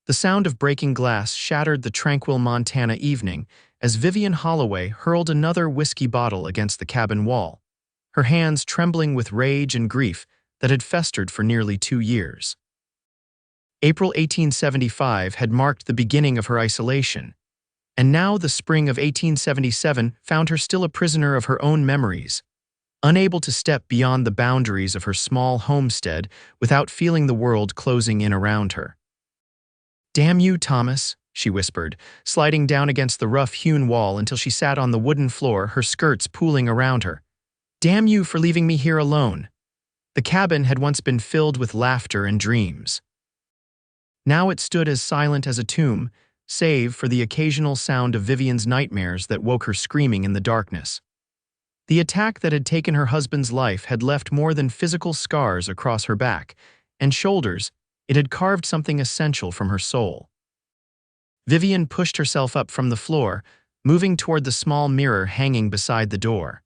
The sound of breaking glass shattered the tranquil Montana evening as Vivian Holloway hurled another whiskey bottle against the cabin wall, her hands trembling with rage and grief that had festered for nearly 2 years. April 1875 had marked the beginning of her isolation, and now the spring of 1877 found her still a prisoner of her own memories, unable to step beyond the boundaries of her small homestead without feeling the world closing in around her. "Damn you, Thomas," she whispered, sliding down against the rough-hewn wall until she sat on the wooden floor, her skirts pooling around her. "Damn you for leaving me here alone." The cabin had once been filled with laughter and dreams. Now it stood as silent as a tomb, save for the occasional sound of Vivian's nightmares that woke her screaming in the darkness. The attack that had taken her husband's life had left more than physical scars across her back and shoulders. It had carved something essential from her soul. Vivian pushed herself up from the floor, moving toward the small mirror hanging beside the door.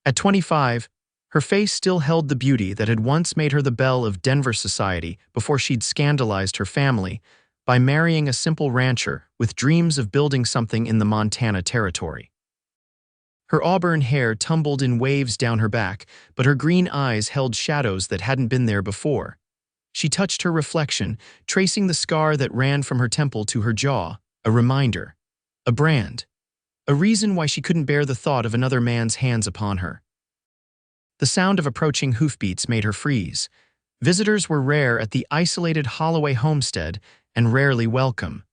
At 25, her face still held the beauty that had once made her the belle of Denver society before she'd scandalized her family by marrying a simple rancher with dreams of building something in the Montana territory. Her auburn hair tumbled in waves down her back, but her green eyes held shadows that hadn't been there before. She touched her reflection, tracing the scar that ran from her temple to her jaw, a reminder, a brand, a reason why she couldn't bear the thought of another man's hands upon her. The sound of approaching hoofbeats made her freeze. Visitors were rare at the isolated Holloway homestead and rarely welcome.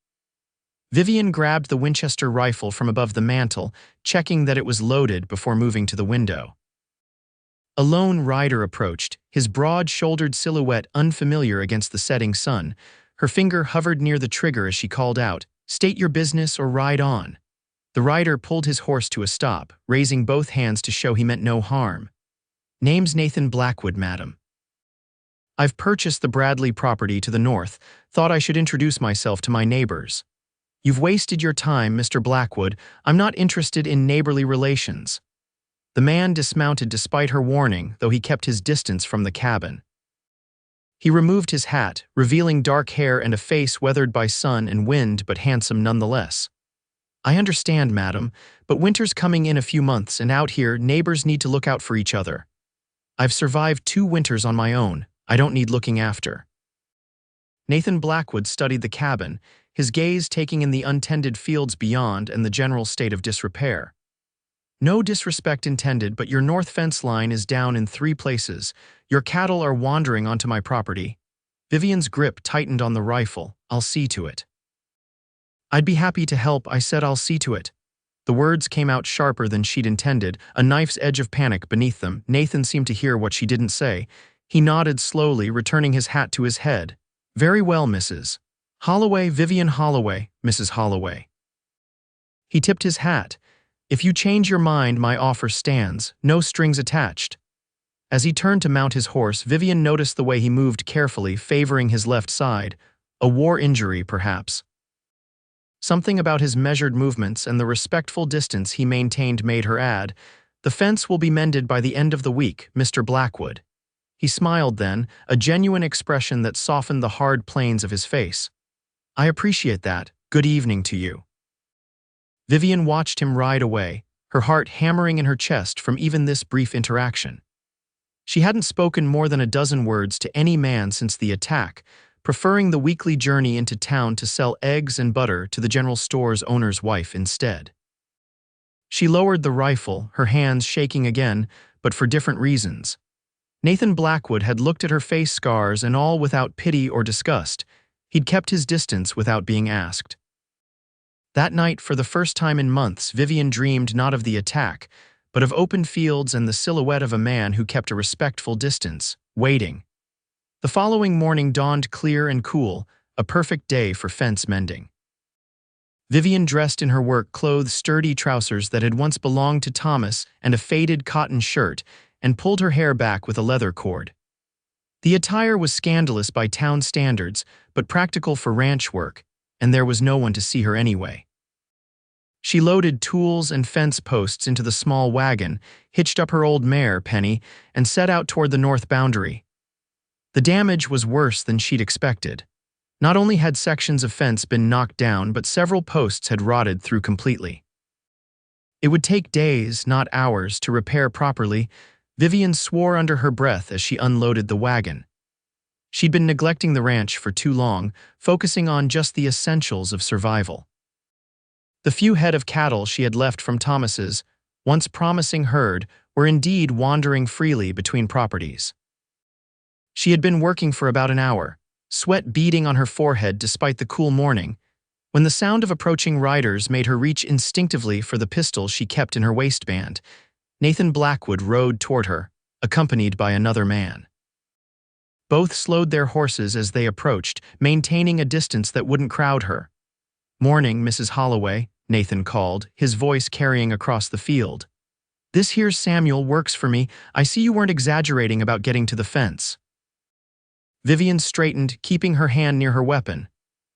Vivian grabbed the Winchester rifle from above the mantel, checking that it was loaded before moving to the window. A lone rider approached, his broad-shouldered silhouette unfamiliar against the setting sun. Her finger hovered near the trigger as she called out, "State your business or ride on." The rider pulled his horse to a stop, raising both hands to show he meant no harm. "Name's Nathan Blackwood, madam. I've purchased the Bradley property to the north. Thought I should introduce myself to my neighbors." "You've wasted your time, Mr. Blackwood. I'm not interested in neighborly relations." The man dismounted despite her warning, though he kept his distance from the cabin. He removed his hat, revealing dark hair and a face weathered by sun and wind but handsome nonetheless. "I understand, madam, but winter's coming in a few months, and out here, neighbors need to look out for each other. I've survived 2 winters on my own. I don't need looking after." Nathan Blackwood studied the cabin, his gaze taking in the untended fields beyond and the general state of disrepair. "No disrespect intended, but your north fence line is down in 3 places. Your cattle are wandering onto my property." Vivian's grip tightened on the rifle. "I'll see to it." "I'd be happy to help," I said. "I'll see to it." The words came out sharper than she'd intended, a knife's edge of panic beneath them. Nathan seemed to hear what she didn't say. He nodded slowly, returning his hat to his head. "Very well, Mrs. Holloway, Vivian Holloway, Mrs. Holloway." He tipped his hat. "If you change your mind, my offer stands, no strings attached." As he turned to mount his horse, Vivian noticed the way he moved carefully, favoring his left side. A war injury, perhaps. Something about his measured movements and the respectful distance he maintained made her add, "The fence will be mended by the end of the week, Mr. Blackwood." He smiled then, a genuine expression that softened the hard planes of his face. "I appreciate that. Good evening to you." Vivian watched him ride away, her heart hammering in her chest from even this brief interaction. She hadn't spoken more than a dozen words to any man since the attack, preferring the weekly journey into town to sell eggs and butter to the general store's owner's wife instead. She lowered the rifle, her hands shaking again, but for different reasons. Nathan Blackwood had looked at her face scars and all without pity or disgust. He'd kept his distance without being asked. That night, for the first time in months, Vivian dreamed not of the attack, but of open fields and the silhouette of a man who kept a respectful distance, waiting. The following morning dawned clear and cool, a perfect day for fence mending. Vivian dressed in her work clothes, sturdy trousers that had once belonged to Thomas and a faded cotton shirt, and pulled her hair back with a leather cord. The attire was scandalous by town standards, but practical for ranch work, and there was no one to see her anyway. She loaded tools and fence posts into the small wagon, hitched up her old mare, Penny, and set out toward the north boundary. The damage was worse than she'd expected. Not only had sections of fence been knocked down, but several posts had rotted through completely. It would take days, not hours, to repair properly. Vivian swore under her breath as she unloaded the wagon. She'd been neglecting the ranch for too long, focusing on just the essentials of survival. The few head of cattle she had left from Thomas's, once promising herd, were indeed wandering freely between properties. She had been working for about an hour, sweat beading on her forehead despite the cool morning, when the sound of approaching riders made her reach instinctively for the pistol she kept in her waistband. Nathan Blackwood rode toward her, accompanied by another man. Both slowed their horses as they approached, maintaining a distance that wouldn't crowd her. "Morning, Mrs. Holloway," Nathan called, his voice carrying across the field. "This here's Samuel, works for me. I see you weren't exaggerating about getting to the fence." Vivian straightened, keeping her hand near her weapon.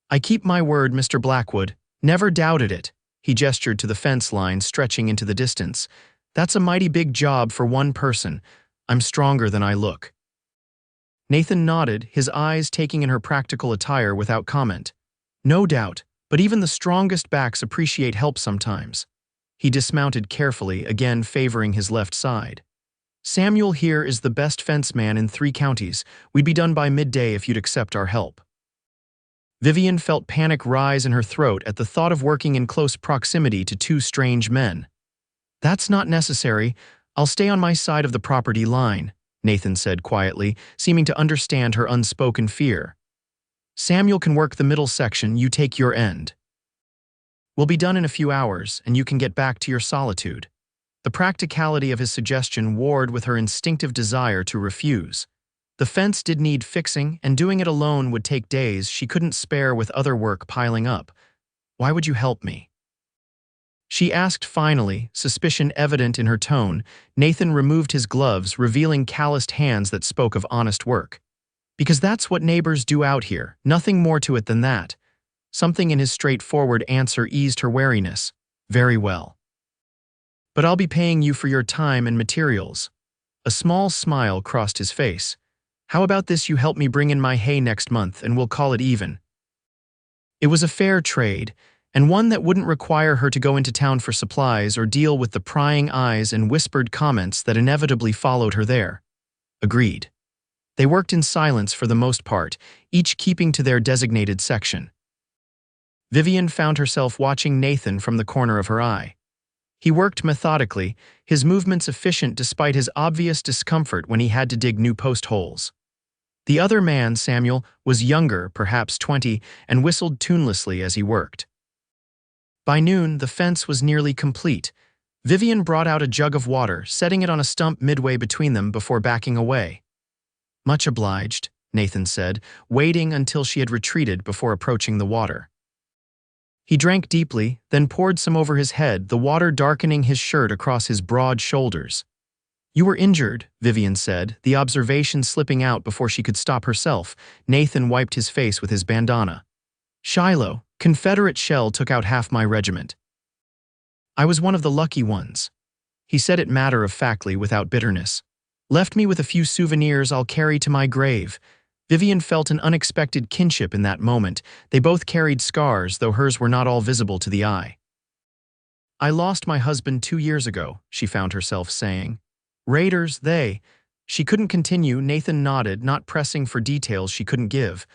"I keep my word, Mr. Blackwood. Never doubted it." He gestured to the fence line stretching into the distance. "That's a mighty big job for one person. I'm stronger than I look." Nathan nodded, his eyes taking in her practical attire without comment. "No doubt, but even the strongest backs appreciate help sometimes." He dismounted carefully, again favoring his left side. "Samuel here is the best fence man in 3 counties. We'd be done by midday if you'd accept our help." Vivian felt panic rise in her throat at the thought of working in close proximity to 2 strange men. "That's not necessary. I'll stay on my side of the property line," Nathan said quietly, seeming to understand her unspoken fear. "Samuel can work the middle section, you take your end. We'll be done in a few hours, and you can get back to your solitude." The practicality of his suggestion warred with her instinctive desire to refuse. The fence did need fixing, and doing it alone would take days she couldn't spare with other work piling up. "Why would you help me?" she asked finally, suspicion evident in her tone. Nathan removed his gloves, revealing calloused hands that spoke of honest work. "Because that's what neighbors do out here, nothing more to it than that." Something in his straightforward answer eased her wariness. "Very well. But I'll be paying you for your time and materials." A small smile crossed his face. "How about this, you help me bring in my hay next month and we'll call it even." It was a fair trade, and one that wouldn't require her to go into town for supplies or deal with the prying eyes and whispered comments that inevitably followed her there. Agreed. They worked in silence for the most part, each keeping to their designated section. Vivian found herself watching Nathan from the corner of her eye. He worked methodically, his movements efficient despite his obvious discomfort when he had to dig new post holes. The other man, Samuel, was younger, perhaps 20, and whistled tunelessly as he worked. By noon, the fence was nearly complete. Vivian brought out a jug of water, setting it on a stump midway between them before backing away. "Much obliged," Nathan said, waiting until she had retreated before approaching the water. He drank deeply, then poured some over his head, the water darkening his shirt across his broad shoulders. "You were injured," Vivian said, the observation slipping out before she could stop herself. Nathan wiped his face with his bandana. "Shiloh, Confederate shell took out half my regiment. I was one of the lucky ones." He said it matter-of-factly without bitterness. "Left me with a few souvenirs I'll carry to my grave." Vivian felt an unexpected kinship in that moment. They both carried scars, though hers were not all visible to the eye. "I lost my husband 2 years ago," she found herself saying. "Raiders, they." She couldn't continue. Nathan nodded, not pressing for details she couldn't give.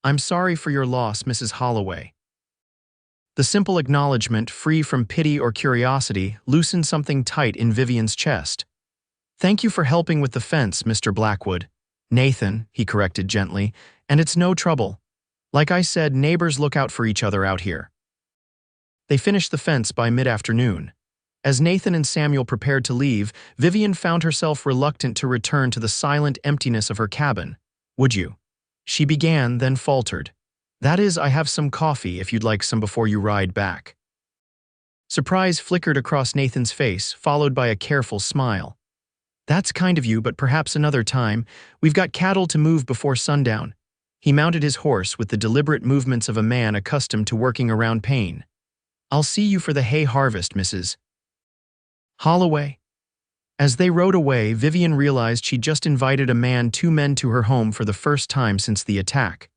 "I'm sorry for your loss, Mrs. Holloway." The simple acknowledgement, free from pity or curiosity, loosened something tight in Vivian's chest. "Thank you for helping with the fence, Mr. Blackwood." "Nathan," he corrected gently, "and it's no trouble. Like I said, neighbors look out for each other out here." They finished the fence by mid-afternoon. As Nathan and Samuel prepared to leave, Vivian found herself reluctant to return to the silent emptiness of her cabin. "Would you?" she began, then faltered. "That is, I have some coffee if you'd like some before you ride back." Surprise flickered across Nathan's face, followed by a careful smile. "That's kind of you, but perhaps another time. We've got cattle to move before sundown." He mounted his horse with the deliberate movements of a man accustomed to working around pain. "I'll see you for the hay harvest, Mrs. Holloway." As they rode away, Vivian realized she'd just invited 2 men to her home for the first time since the attack.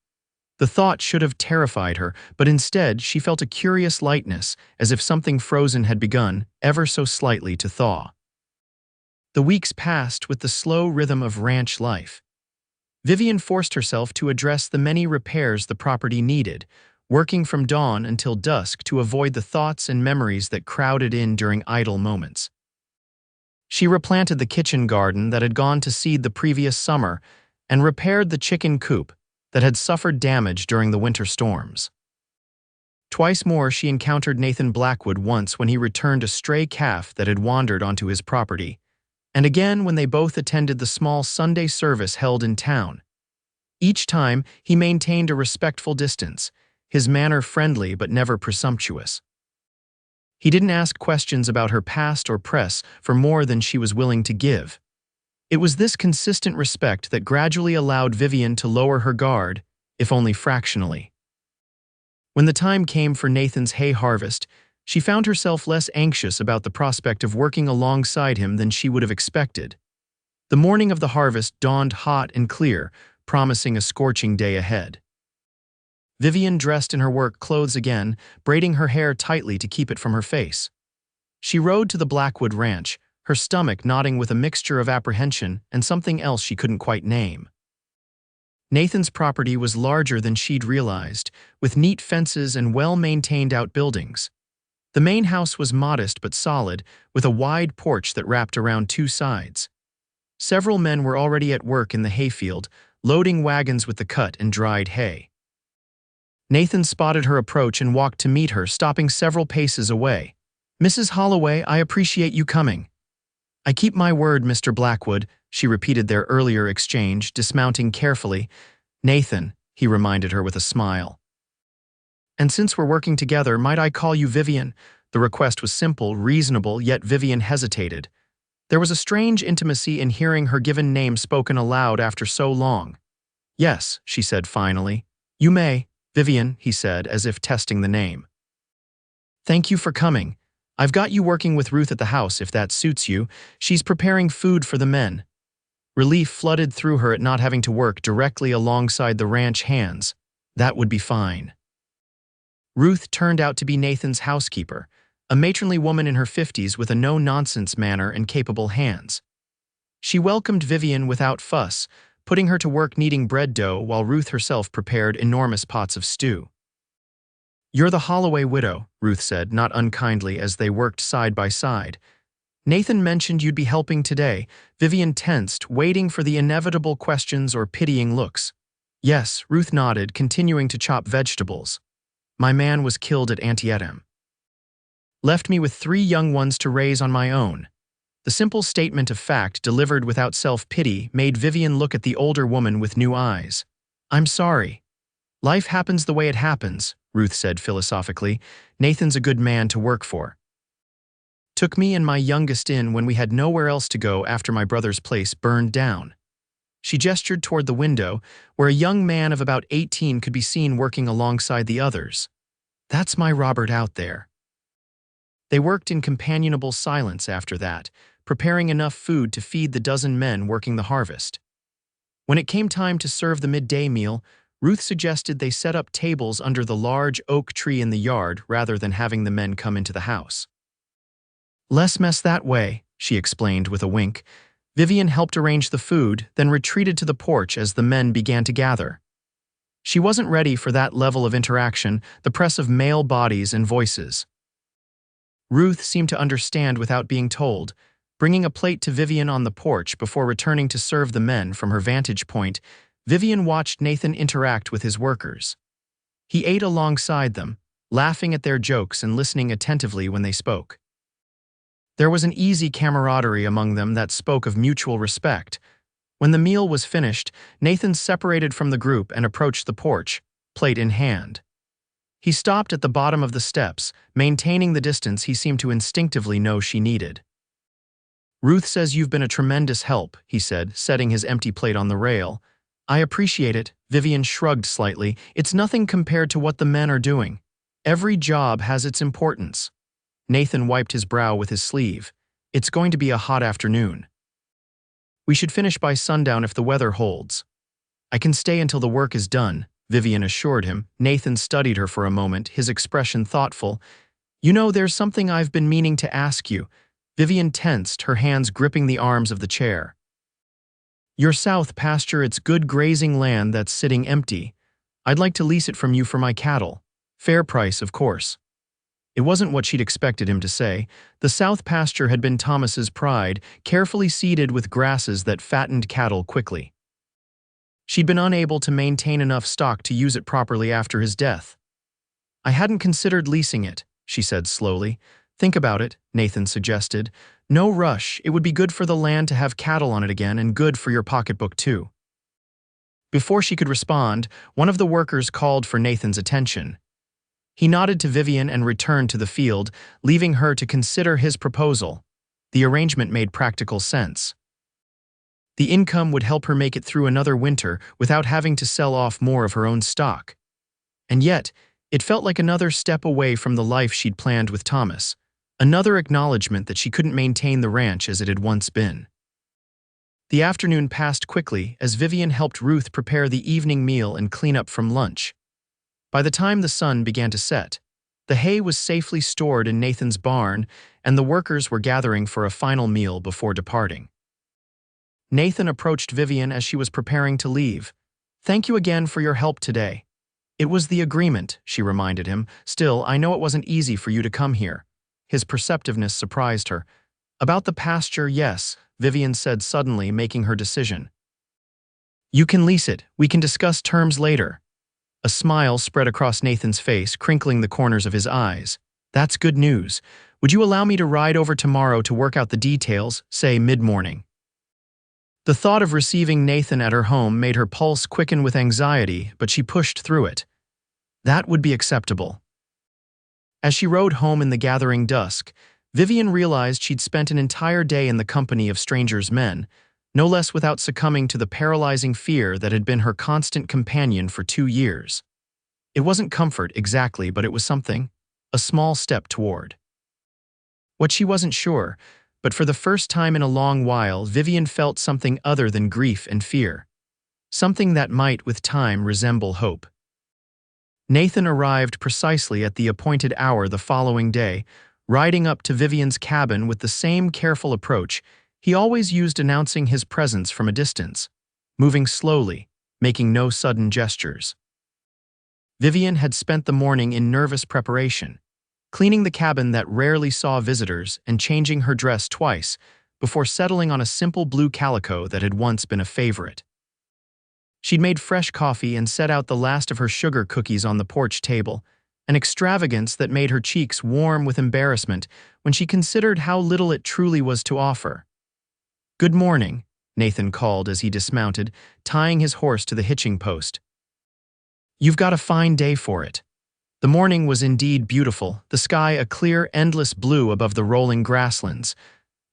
The thought should have terrified her, but instead she felt a curious lightness, as if something frozen had begun, ever so slightly, to thaw. The weeks passed with the slow rhythm of ranch life. Vivian forced herself to address the many repairs the property needed, working from dawn until dusk to avoid the thoughts and memories that crowded in during idle moments. She replanted the kitchen garden that had gone to seed the previous summer and repaired the chicken coop that had suffered damage during the winter storms. Twice more she encountered Nathan Blackwood, once when he returned a stray calf that had wandered onto his property, and again when they both attended the small Sunday service held in town. Each time, he maintained a respectful distance, his manner friendly but never presumptuous. He didn't ask questions about her past or press for more than she was willing to give. It was this consistent respect that gradually allowed Vivian to lower her guard, if only fractionally. When the time came for Nathan's hay harvest, she found herself less anxious about the prospect of working alongside him than she would have expected. The morning of the harvest dawned hot and clear, promising a scorching day ahead. Vivian dressed in her work clothes again, braiding her hair tightly to keep it from her face. She rode to the Blackwood ranch, her stomach knotting with a mixture of apprehension and something else she couldn't quite name. Nathan's property was larger than she'd realized, with neat fences and well-maintained outbuildings. The main house was modest but solid, with a wide porch that wrapped around two sides. Several men were already at work in the hayfield, loading wagons with the cut and dried hay. Nathan spotted her approach and walked to meet her, stopping several paces away. "Mrs. Holloway, I appreciate you coming." "I keep my word, Mr. Blackwood," she repeated their earlier exchange, dismounting carefully. "Nathan," he reminded her with a smile. "And since we're working together, might I call you Vivian?" The request was simple, reasonable, yet Vivian hesitated. There was a strange intimacy in hearing her given name spoken aloud after so long. "Yes," she said finally. "You may." "Vivian," he said, as if testing the name. "Thank you for coming. I've got you working with Ruth at the house, if that suits you. She's preparing food for the men." Relief flooded through her at not having to work directly alongside the ranch hands. That would be fine. Ruth turned out to be Nathan's housekeeper, a matronly woman in her 50s with a no-nonsense manner and capable hands. She welcomed Vivian without fuss, putting her to work kneading bread dough while Ruth herself prepared enormous pots of stew. "You're the Holloway widow," Ruth said, not unkindly, as they worked side by side. "Nathan mentioned you'd be helping today." Vivian tensed, waiting for the inevitable questions or pitying looks. "Yes," Ruth nodded, continuing to chop vegetables. "My man was killed at Antietam. Left me with 3 young ones to raise on my own." The simple statement of fact, delivered without self-pity, made Vivian look at the older woman with new eyes. "I'm sorry. Life happens the way it happens," Ruth said philosophically. "Nathan's a good man to work for. Took me and my youngest in when we had nowhere else to go after my brother's place burned down." She gestured toward the window, where a young man of about 18 could be seen working alongside the others. "That's my Robert out there." They worked in companionable silence after that, preparing enough food to feed the dozen men working the harvest. When it came time to serve the midday meal, Ruth suggested they set up tables under the large oak tree in the yard rather than having the men come into the house. "Less mess that way," she explained with a wink. Vivian helped arrange the food, then retreated to the porch as the men began to gather. She wasn't ready for that level of interaction, the press of male bodies and voices. Ruth seemed to understand without being told, bringing a plate to Vivian on the porch before returning to serve the men from her vantage point. Vivian watched Nathan interact with his workers. He ate alongside them, laughing at their jokes and listening attentively when they spoke. There was an easy camaraderie among them that spoke of mutual respect. When the meal was finished, Nathan separated from the group and approached the porch, plate in hand. He stopped at the bottom of the steps, maintaining the distance he seemed to instinctively know she needed. "Ruth says you've been a tremendous help," he said, setting his empty plate on the rail. "I appreciate it." Vivian shrugged slightly. "It's nothing compared to what the men are doing. Every job has its importance." Nathan wiped his brow with his sleeve. "It's going to be a hot afternoon. We should finish by sundown if the weather holds. I can stay until the work is done." Vivian assured him. Nathan studied her for a moment, his expression thoughtful. You know, there's something I've been meaning to ask you. Vivian tensed, her hands gripping the arms of the chair. Your south pasture, it's good grazing land that's sitting empty. I'd like to lease it from you for my cattle. Fair price, of course. It wasn't what she'd expected him to say. The south pasture had been Thomas's pride, carefully seeded with grasses that fattened cattle quickly. She'd been unable to maintain enough stock to use it properly after his death. I hadn't considered leasing it, she said slowly. Think about it, Nathan suggested. No rush, it would be good for the land to have cattle on it again and good for your pocketbook too. Before she could respond, one of the workers called for Nathan's attention. He nodded to Vivian and returned to the field, leaving her to consider his proposal. The arrangement made practical sense. The income would help her make it through another winter without having to sell off more of her own stock. And yet, it felt like another step away from the life she'd planned with Thomas, another acknowledgement that she couldn't maintain the ranch as it had once been. The afternoon passed quickly as Vivian helped Ruth prepare the evening meal and clean up from lunch. By the time the sun began to set, the hay was safely stored in Nathan's barn and the workers were gathering for a final meal before departing. Nathan approached Vivian as she was preparing to leave. Thank you again for your help today. It was the agreement, she reminded him. Still, I know it wasn't easy for you to come here. His perceptiveness surprised her. About the pasture, yes, Vivian said suddenly, making her decision. You can lease it. We can discuss terms later. A smile spread across Nathan's face, crinkling the corners of his eyes. That's good news. Would you allow me to ride over tomorrow to work out the details, say mid-morning? The thought of receiving Nathan at her home made her pulse quicken with anxiety, but she pushed through it. That would be acceptable. As she rode home in the gathering dusk, Vivian realized she'd spent an entire day in the company of strangers' men, no less without succumbing to the paralyzing fear that had been her constant companion for 2 years. It wasn't comfort exactly, but it was something, a small step toward. What she wasn't sure, but for the first time in a long while, Vivian felt something other than grief and fear. Something that might, with time, resemble hope. Nathan arrived precisely at the appointed hour the following day, riding up to Vivian's cabin with the same careful approach he always used, announcing his presence from a distance, moving slowly, making no sudden gestures. Vivian had spent the morning in nervous preparation, cleaning the cabin that rarely saw visitors and changing her dress twice before settling on a simple blue calico that had once been a favorite. She'd made fresh coffee and set out the last of her sugar cookies on the porch table, an extravagance that made her cheeks warm with embarrassment when she considered how little it truly was to offer. Good morning, Nathan called as he dismounted, tying his horse to the hitching post. You've got a fine day for it. The morning was indeed beautiful, the sky a clear, endless blue above the rolling grasslands.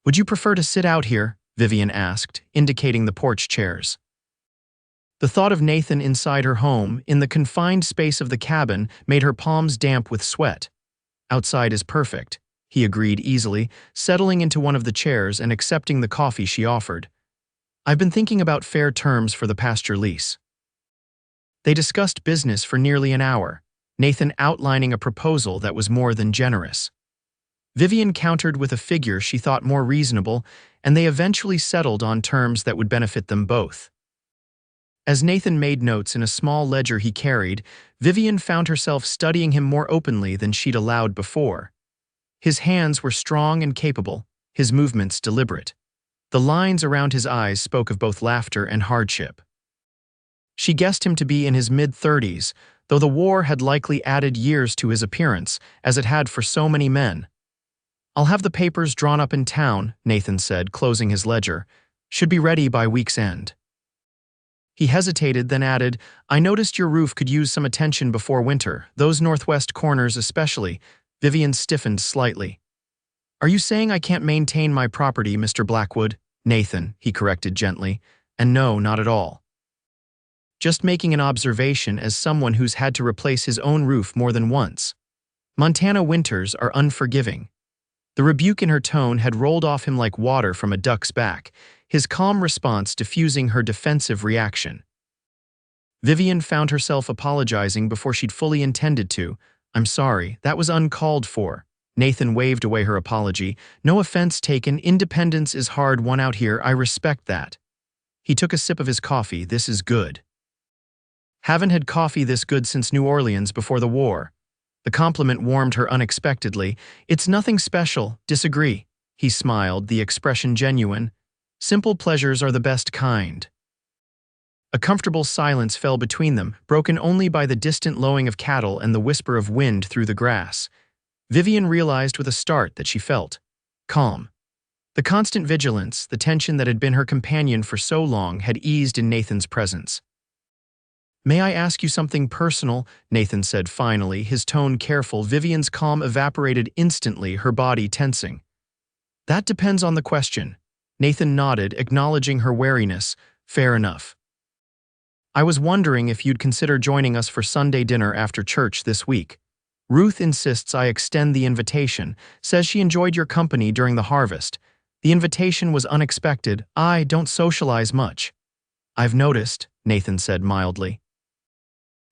Would you prefer to sit out here? Vivian asked, indicating the porch chairs. The thought of Nathan inside her home, in the confined space of the cabin, made her palms damp with sweat. Outside is perfect, he agreed easily, settling into one of the chairs and accepting the coffee she offered. I've been thinking about fair terms for the pasture lease. They discussed business for nearly an hour, Nathan outlining a proposal that was more than generous. Vivian countered with a figure she thought more reasonable, and they eventually settled on terms that would benefit them both. As Nathan made notes in a small ledger he carried, Vivian found herself studying him more openly than she'd allowed before. His hands were strong and capable, his movements deliberate. The lines around his eyes spoke of both laughter and hardship. She guessed him to be in his mid-30s, though the war had likely added years to his appearance, as it had for so many men. I'll have the papers drawn up in town, Nathan said, closing his ledger. Should be ready by week's end. He hesitated, then added, I noticed your roof could use some attention before winter, those northwest corners especially. Vivian stiffened slightly. Are you saying I can't maintain my property, Mr. Blackwood? Nathan, he corrected gently. And no, not at all. Just making an observation as someone who's had to replace his own roof more than once. Montana winters are unforgiving. The rebuke in her tone had rolled off him like water from a duck's back, his calm response diffusing her defensive reaction. Vivian found herself apologizing before she'd fully intended to. "I'm sorry, that was uncalled for." Nathan waved away her apology. "No offense taken, independence is hard won out here, I respect that." He took a sip of his coffee. "This is good. Haven't had coffee this good since New Orleans before the war." The compliment warmed her unexpectedly. "It's nothing special, disagree." He smiled, the expression genuine. "Simple pleasures are the best kind." A comfortable silence fell between them, broken only by the distant lowing of cattle and the whisper of wind through the grass. Vivian realized with a start that she felt calm. The constant vigilance, the tension that had been her companion for so long, had eased in Nathan's presence. "May I ask you something personal?" Nathan said finally, his tone careful. Vivian's calm evaporated instantly, her body tensing. "That depends on the question." Nathan nodded, acknowledging her wariness. "Fair enough. I was wondering if you'd consider joining us for Sunday dinner after church this week. Ruth insists I extend the invitation, says she enjoyed your company during the harvest. The invitation was unexpected. I don't socialize much." "I've noticed," Nathan said mildly.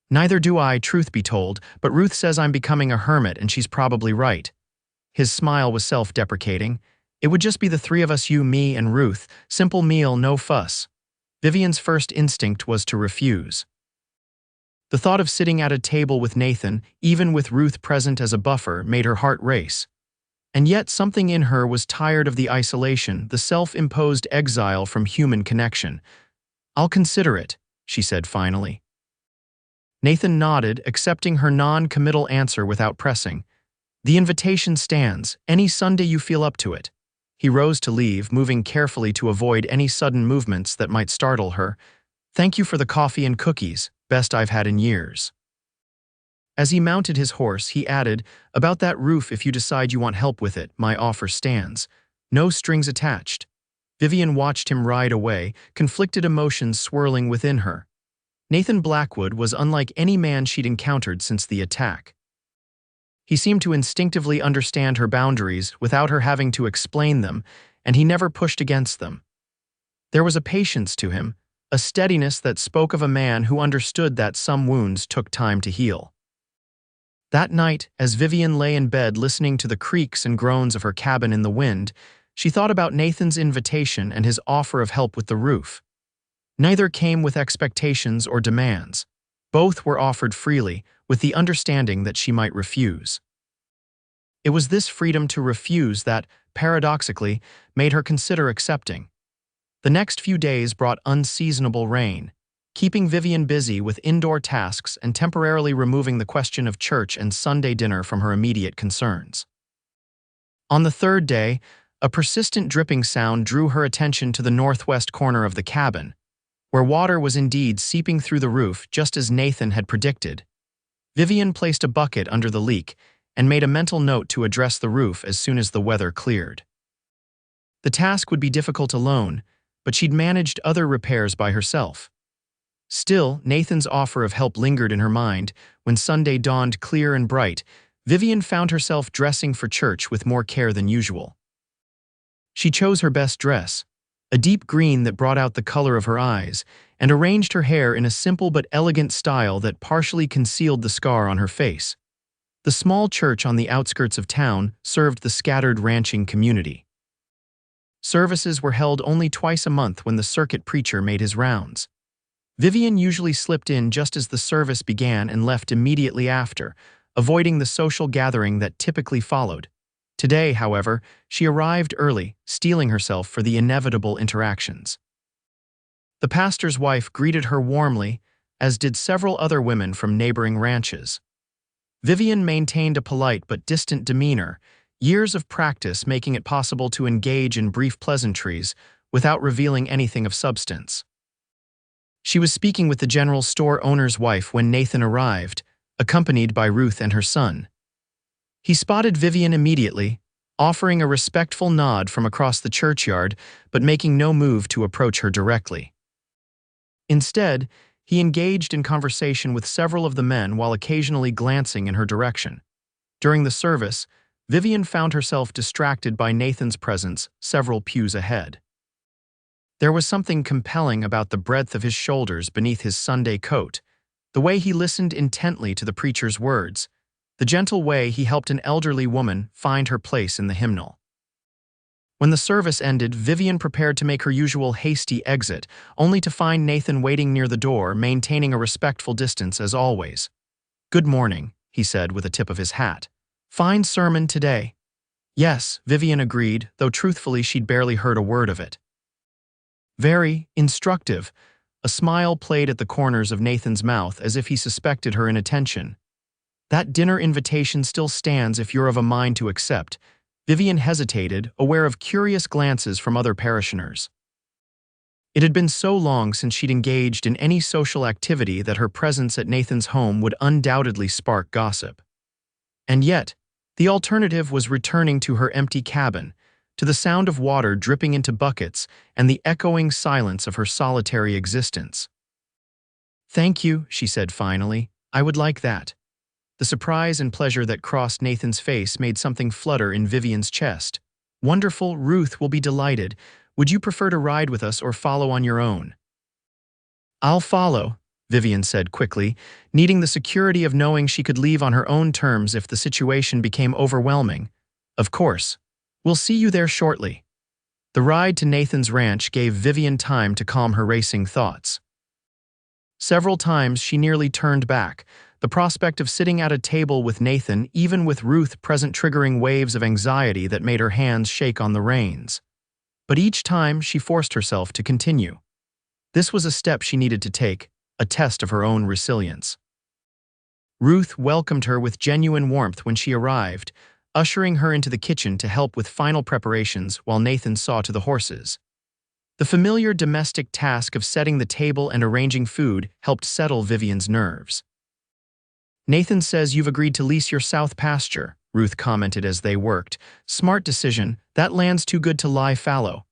"Neither do I, truth be told, but Ruth says I'm becoming a hermit and she's probably right." His smile was self-deprecating. "It would just be the three of us, you, me, and Ruth. Simple meal, no fuss." Vivian's first instinct was to refuse. The thought of sitting at a table with Nathan, even with Ruth present as a buffer, made her heart race. And yet something in her was tired of the isolation, the self-imposed exile from human connection. "I'll consider it," she said finally. Nathan nodded, accepting her non-committal answer without pressing. "The invitation stands, any Sunday you feel up to it." He rose to leave, moving carefully to avoid any sudden movements that might startle her. "Thank you for the coffee and cookies, best I've had in years." As he mounted his horse, he added, "About that roof, if you decide you want help with it, my offer stands. No strings attached." Vivian watched him ride away, conflicted emotions swirling within her. Nathan Blackwood was unlike any man she'd encountered since the attack. He seemed to instinctively understand her boundaries without her having to explain them, and he never pushed against them. There was a patience to him, a steadiness that spoke of a man who understood that some wounds took time to heal. That night, as Vivian lay in bed listening to the creaks and groans of her cabin in the wind, she thought about Nathan's invitation and his offer of help with the roof. Neither came with expectations or demands. Both were offered freely, with the understanding that she might refuse. It was this freedom to refuse that, paradoxically, made her consider accepting. The next few days brought unseasonable rain, keeping Vivian busy with indoor tasks and temporarily removing the question of church and Sunday dinner from her immediate concerns. On the third day, a persistent dripping sound drew her attention to the northwest corner of the cabin, where water was indeed seeping through the roof just as Nathan had predicted. Vivian placed a bucket under the leak and made a mental note to address the roof as soon as the weather cleared. The task would be difficult alone, but she'd managed other repairs by herself. Still, Nathan's offer of help lingered in her mind. When Sunday dawned clear and bright, Vivian found herself dressing for church with more care than usual. She chose her best dress, a deep green that brought out the color of her eyes, and arranged her hair in a simple but elegant style that partially concealed the scar on her face. The small church on the outskirts of town served the scattered ranching community. Services were held only twice a month when the circuit preacher made his rounds. Vivian usually slipped in just as the service began and left immediately after, avoiding the social gathering that typically followed. Today, however, she arrived early, steeling herself for the inevitable interactions. The pastor's wife greeted her warmly, as did several other women from neighboring ranches. Vivian maintained a polite but distant demeanor, years of practice making it possible to engage in brief pleasantries without revealing anything of substance. She was speaking with the general store owner's wife when Nathan arrived, accompanied by Ruth and her son. He spotted Vivian immediately, offering a respectful nod from across the churchyard, but making no move to approach her directly. Instead, he engaged in conversation with several of the men while occasionally glancing in her direction. During the service, Vivian found herself distracted by Nathan's presence several pews ahead. There was something compelling about the breadth of his shoulders beneath his Sunday coat, the way he listened intently to the preacher's words, the gentle way he helped an elderly woman find her place in the hymnal. When the service ended, Vivian prepared to make her usual hasty exit, only to find Nathan waiting near the door, maintaining a respectful distance as always. "Good morning," he said with a tip of his hat. "Fine sermon today." "Yes," Vivian agreed, though truthfully she'd barely heard a word of it. "Very instructive." A smile played at the corners of Nathan's mouth as if he suspected her inattention. "That dinner invitation still stands if you're of a mind to accept." Vivian hesitated, aware of curious glances from other parishioners. It had been so long since she'd engaged in any social activity that her presence at Nathan's home would undoubtedly spark gossip. And yet, the alternative was returning to her empty cabin, to the sound of water dripping into buckets and the echoing silence of her solitary existence. "Thank you," she said finally. "I would like that." The surprise and pleasure that crossed Nathan's face made something flutter in Vivian's chest. "Wonderful, Ruth will be delighted. Would you prefer to ride with us or follow on your own?" "I'll follow," Vivian said quickly, needing the security of knowing she could leave on her own terms if the situation became overwhelming. "Of course. We'll see you there shortly." The ride to Nathan's ranch gave Vivian time to calm her racing thoughts. Several times she nearly turned back, the prospect of sitting at a table with Nathan, even with Ruth present, triggering waves of anxiety that made her hands shake on the reins. But each time she forced herself to continue. This was a step she needed to take, a test of her own resilience. Ruth welcomed her with genuine warmth when she arrived, ushering her into the kitchen to help with final preparations while Nathan saw to the horses. The familiar domestic task of setting the table and arranging food helped settle Vivian's nerves. "Nathan says you've agreed to lease your south pasture," Ruth commented as they worked. "Smart decision. That land's too good to lie fallow."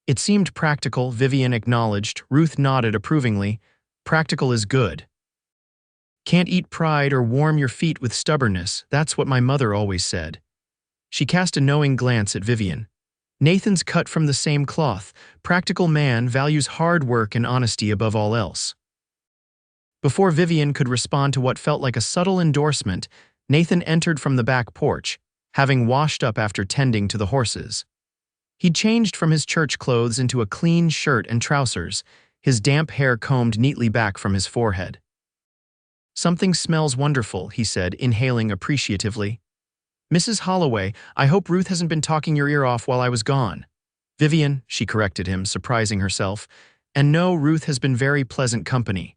"It seemed practical," Vivian acknowledged. Ruth nodded approvingly. "Practical is good. Can't eat pride or warm your feet with stubbornness. That's what my mother always said." She cast a knowing glance at Vivian. "Nathan's cut from the same cloth. Practical man values hard work and honesty above all else." Before Vivian could respond to what felt like a subtle endorsement, Nathan entered from the back porch, having washed up after tending to the horses. He'd changed from his church clothes into a clean shirt and trousers, his damp hair combed neatly back from his forehead. "Something smells wonderful," he said, inhaling appreciatively. "Mrs. Holloway, I hope Ruth hasn't been talking your ear off while I was gone." "Vivian," she corrected him, surprising herself. "And no, Ruth has been very pleasant company."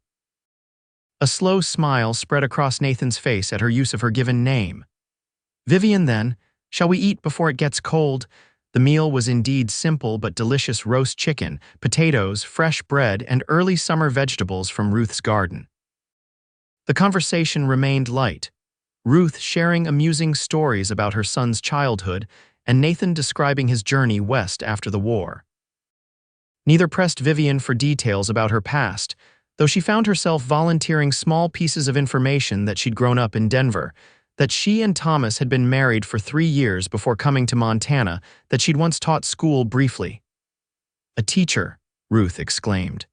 A slow smile spread across Nathan's face at her use of her given name. "Vivian, then, shall we eat before it gets cold?" The meal was indeed simple but delicious: roast chicken, potatoes, fresh bread, and early summer vegetables from Ruth's garden. The conversation remained light, Ruth sharing amusing stories about her son's childhood and Nathan describing his journey west after the war. Neither pressed Vivian for details about her past, though she found herself volunteering small pieces of information: that she'd grown up in Denver, that she and Thomas had been married for 3 years before coming to Montana, that she'd once taught school briefly. "A teacher," Ruth exclaimed.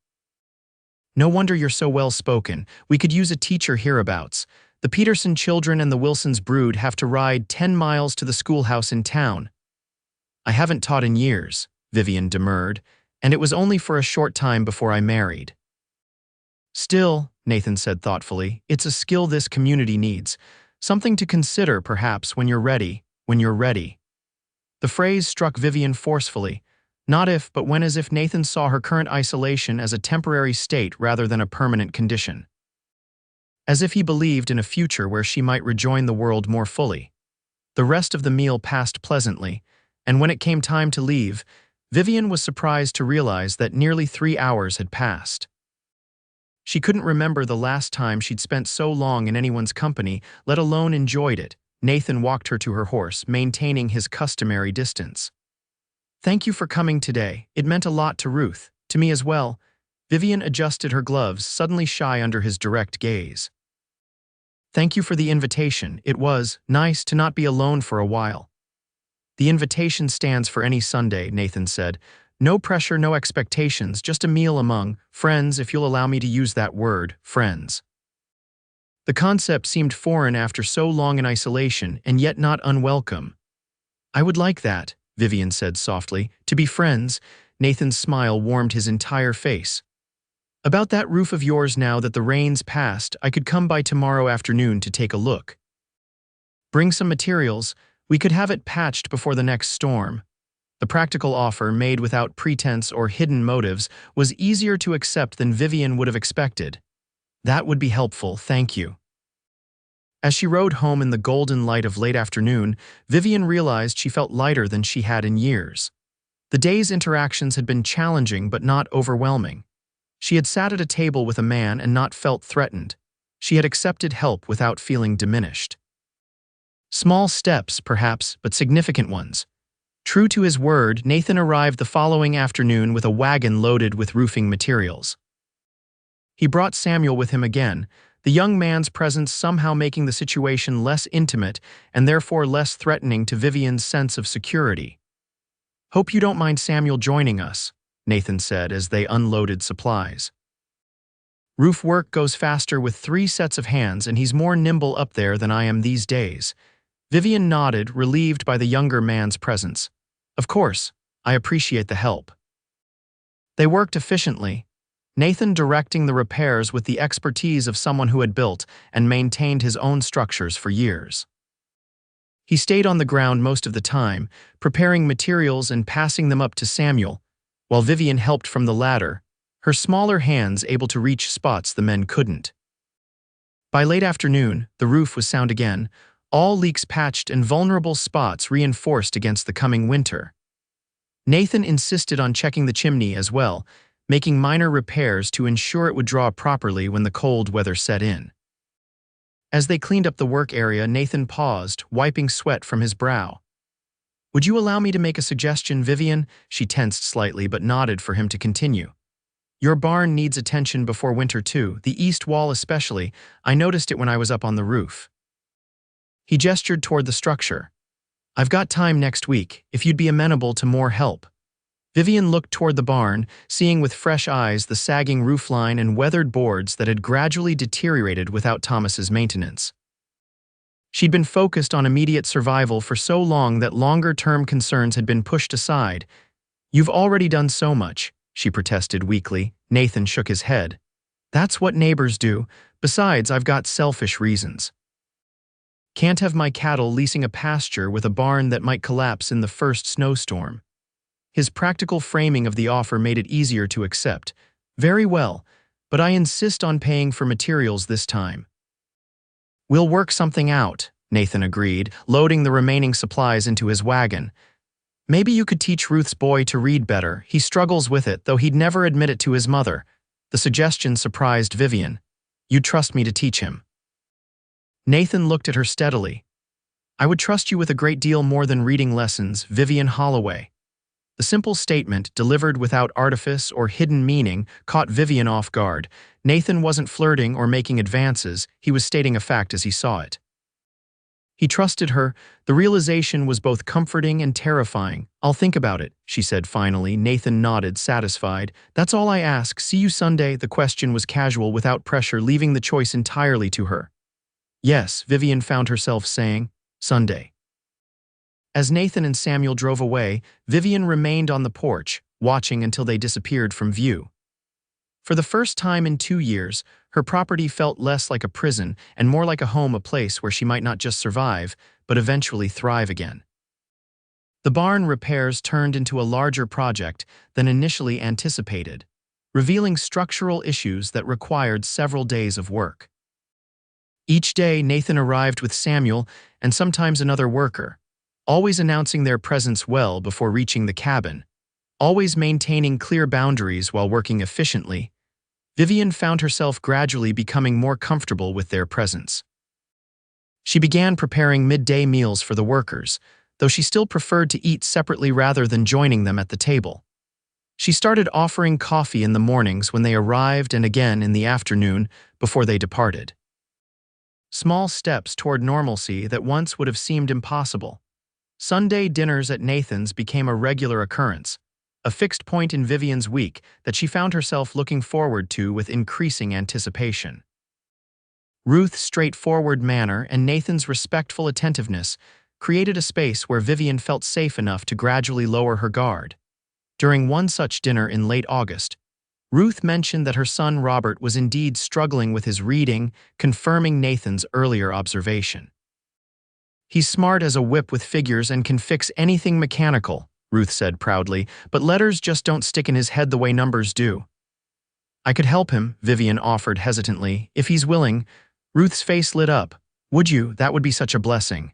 "No wonder you're so well-spoken. We could use a teacher hereabouts. The Peterson children and the Wilsons' brood have to ride 10 miles to the schoolhouse in town." "I haven't taught in years," Vivian demurred, "and it was only for a short time before I married." "Still," Nathan said thoughtfully, "it's a skill this community needs. Something to consider, perhaps, when you're ready, when you're ready." The phrase struck Vivian forcefully, not if, but when, as if Nathan saw her current isolation as a temporary state rather than a permanent condition. As if he believed in a future where she might rejoin the world more fully. The rest of the meal passed pleasantly, and when it came time to leave, Vivian was surprised to realize that nearly 3 hours had passed. She couldn't remember the last time she'd spent so long in anyone's company, let alone enjoyed it. Nathan walked her to her horse, maintaining his customary distance. "Thank you for coming today. It meant a lot to Ruth, to me as well." Vivian adjusted her gloves, suddenly shy under his direct gaze. "Thank you for the invitation. It was nice to not be alone for a while." "The invitation stands for any Sunday," Nathan said, No pressure, no expectations, just a meal among friends, if you'll allow me to use that word, friends. The concept seemed foreign after so long in isolation, and yet not unwelcome. I would like that, Vivian said softly. To be friends. Nathan's smile warmed his entire face. About that roof of yours, now that the rain's passed, I could come by tomorrow afternoon to take a look. Bring some materials. We could have it patched before the next storm. The practical offer, made without pretense or hidden motives, was easier to accept than Vivian would have expected. That would be helpful, thank you. As she rode home in the golden light of late afternoon, Vivian realized she felt lighter than she had in years. The day's interactions had been challenging but not overwhelming. She had sat at a table with a man and not felt threatened. She had accepted help without feeling diminished. Small steps, perhaps, but significant ones. True to his word, Nathan arrived the following afternoon with a wagon loaded with roofing materials. He brought Samuel with him again, the young man's presence somehow making the situation less intimate and therefore less threatening to Vivian's sense of security. "Hope you don't mind Samuel joining us," Nathan said as they unloaded supplies. "Roof work goes faster with 3 sets of hands, and he's more nimble up there than I am these days." Vivian nodded, relieved by the younger man's presence. "Of course, I appreciate the help." They worked efficiently, Nathan directing the repairs with the expertise of someone who had built and maintained his own structures for years. He stayed on the ground most of the time, preparing materials and passing them up to Samuel, while Vivian helped from the ladder, her smaller hands able to reach spots the men couldn't. By late afternoon, the roof was sound again, all leaks patched and vulnerable spots reinforced against the coming winter. Nathan insisted on checking the chimney as well, making minor repairs to ensure it would draw properly when the cold weather set in. As they cleaned up the work area, Nathan paused, wiping sweat from his brow. "Would you allow me to make a suggestion, Vivian?" She tensed slightly but nodded for him to continue. "Your barn needs attention before winter too, the east wall especially. I noticed it when I was up on the roof." He gestured toward the structure. "I've got time next week, if you'd be amenable to more help." Vivian looked toward the barn, seeing with fresh eyes the sagging roofline and weathered boards that had gradually deteriorated without Thomas's maintenance. She'd been focused on immediate survival for so long that longer-term concerns had been pushed aside. "You've already done so much," she protested weakly. Nathan shook his head. "That's what neighbors do. Besides, I've got selfish reasons. Can't have my cattle leasing a pasture with a barn that might collapse in the first snowstorm." His practical framing of the offer made it easier to accept. "Very well, but I insist on paying for materials this time." "We'll work something out," Nathan agreed, loading the remaining supplies into his wagon. "Maybe you could teach Ruth's boy to read better. He struggles with it, though he'd never admit it to his mother." The suggestion surprised Vivian. "You'd trust me to teach him?" Nathan looked at her steadily. "I would trust you with a great deal more than reading lessons, Vivian Holloway." The simple statement, delivered without artifice or hidden meaning, caught Vivian off guard. Nathan wasn't flirting or making advances, he was stating a fact as he saw it. He trusted her. The realization was both comforting and terrifying. "I'll think about it," she said finally. Nathan nodded, satisfied. "That's all I ask. See you Sunday." The question was casual, without pressure, leaving the choice entirely to her. "Yes," Vivian found herself saying, "Sunday." As Nathan and Samuel drove away, Vivian remained on the porch, watching until they disappeared from view. For the first time in 2 years, her property felt less like a prison and more like a home, a place where she might not just survive, but eventually thrive again. The barn repairs turned into a larger project than initially anticipated, revealing structural issues that required several days of work. Each day, Nathan arrived with Samuel and sometimes another worker, always announcing their presence well before reaching the cabin, always maintaining clear boundaries while working efficiently. Vivian found herself gradually becoming more comfortable with their presence. She began preparing midday meals for the workers, though she still preferred to eat separately rather than joining them at the table. She started offering coffee in the mornings when they arrived and again in the afternoon before they departed. Small steps toward normalcy that once would have seemed impossible. Sunday dinners at Nathan's became a regular occurrence. a fixed point in Vivian's week that she found herself looking forward to with increasing anticipation. Ruth's straightforward manner and Nathan's respectful attentiveness created a space where Vivian felt safe enough to gradually lower her guard. During one such dinner in late August, Ruth mentioned that her son Robert was indeed struggling with his reading, confirming Nathan's earlier observation. "He's smart as a whip with figures and can fix anything mechanical," Ruth said proudly, "but letters just don't stick in his head the way numbers do." "I could help him," Vivian offered hesitantly, "if he's willing." Ruth's face lit up. "Would you? That would be such a blessing."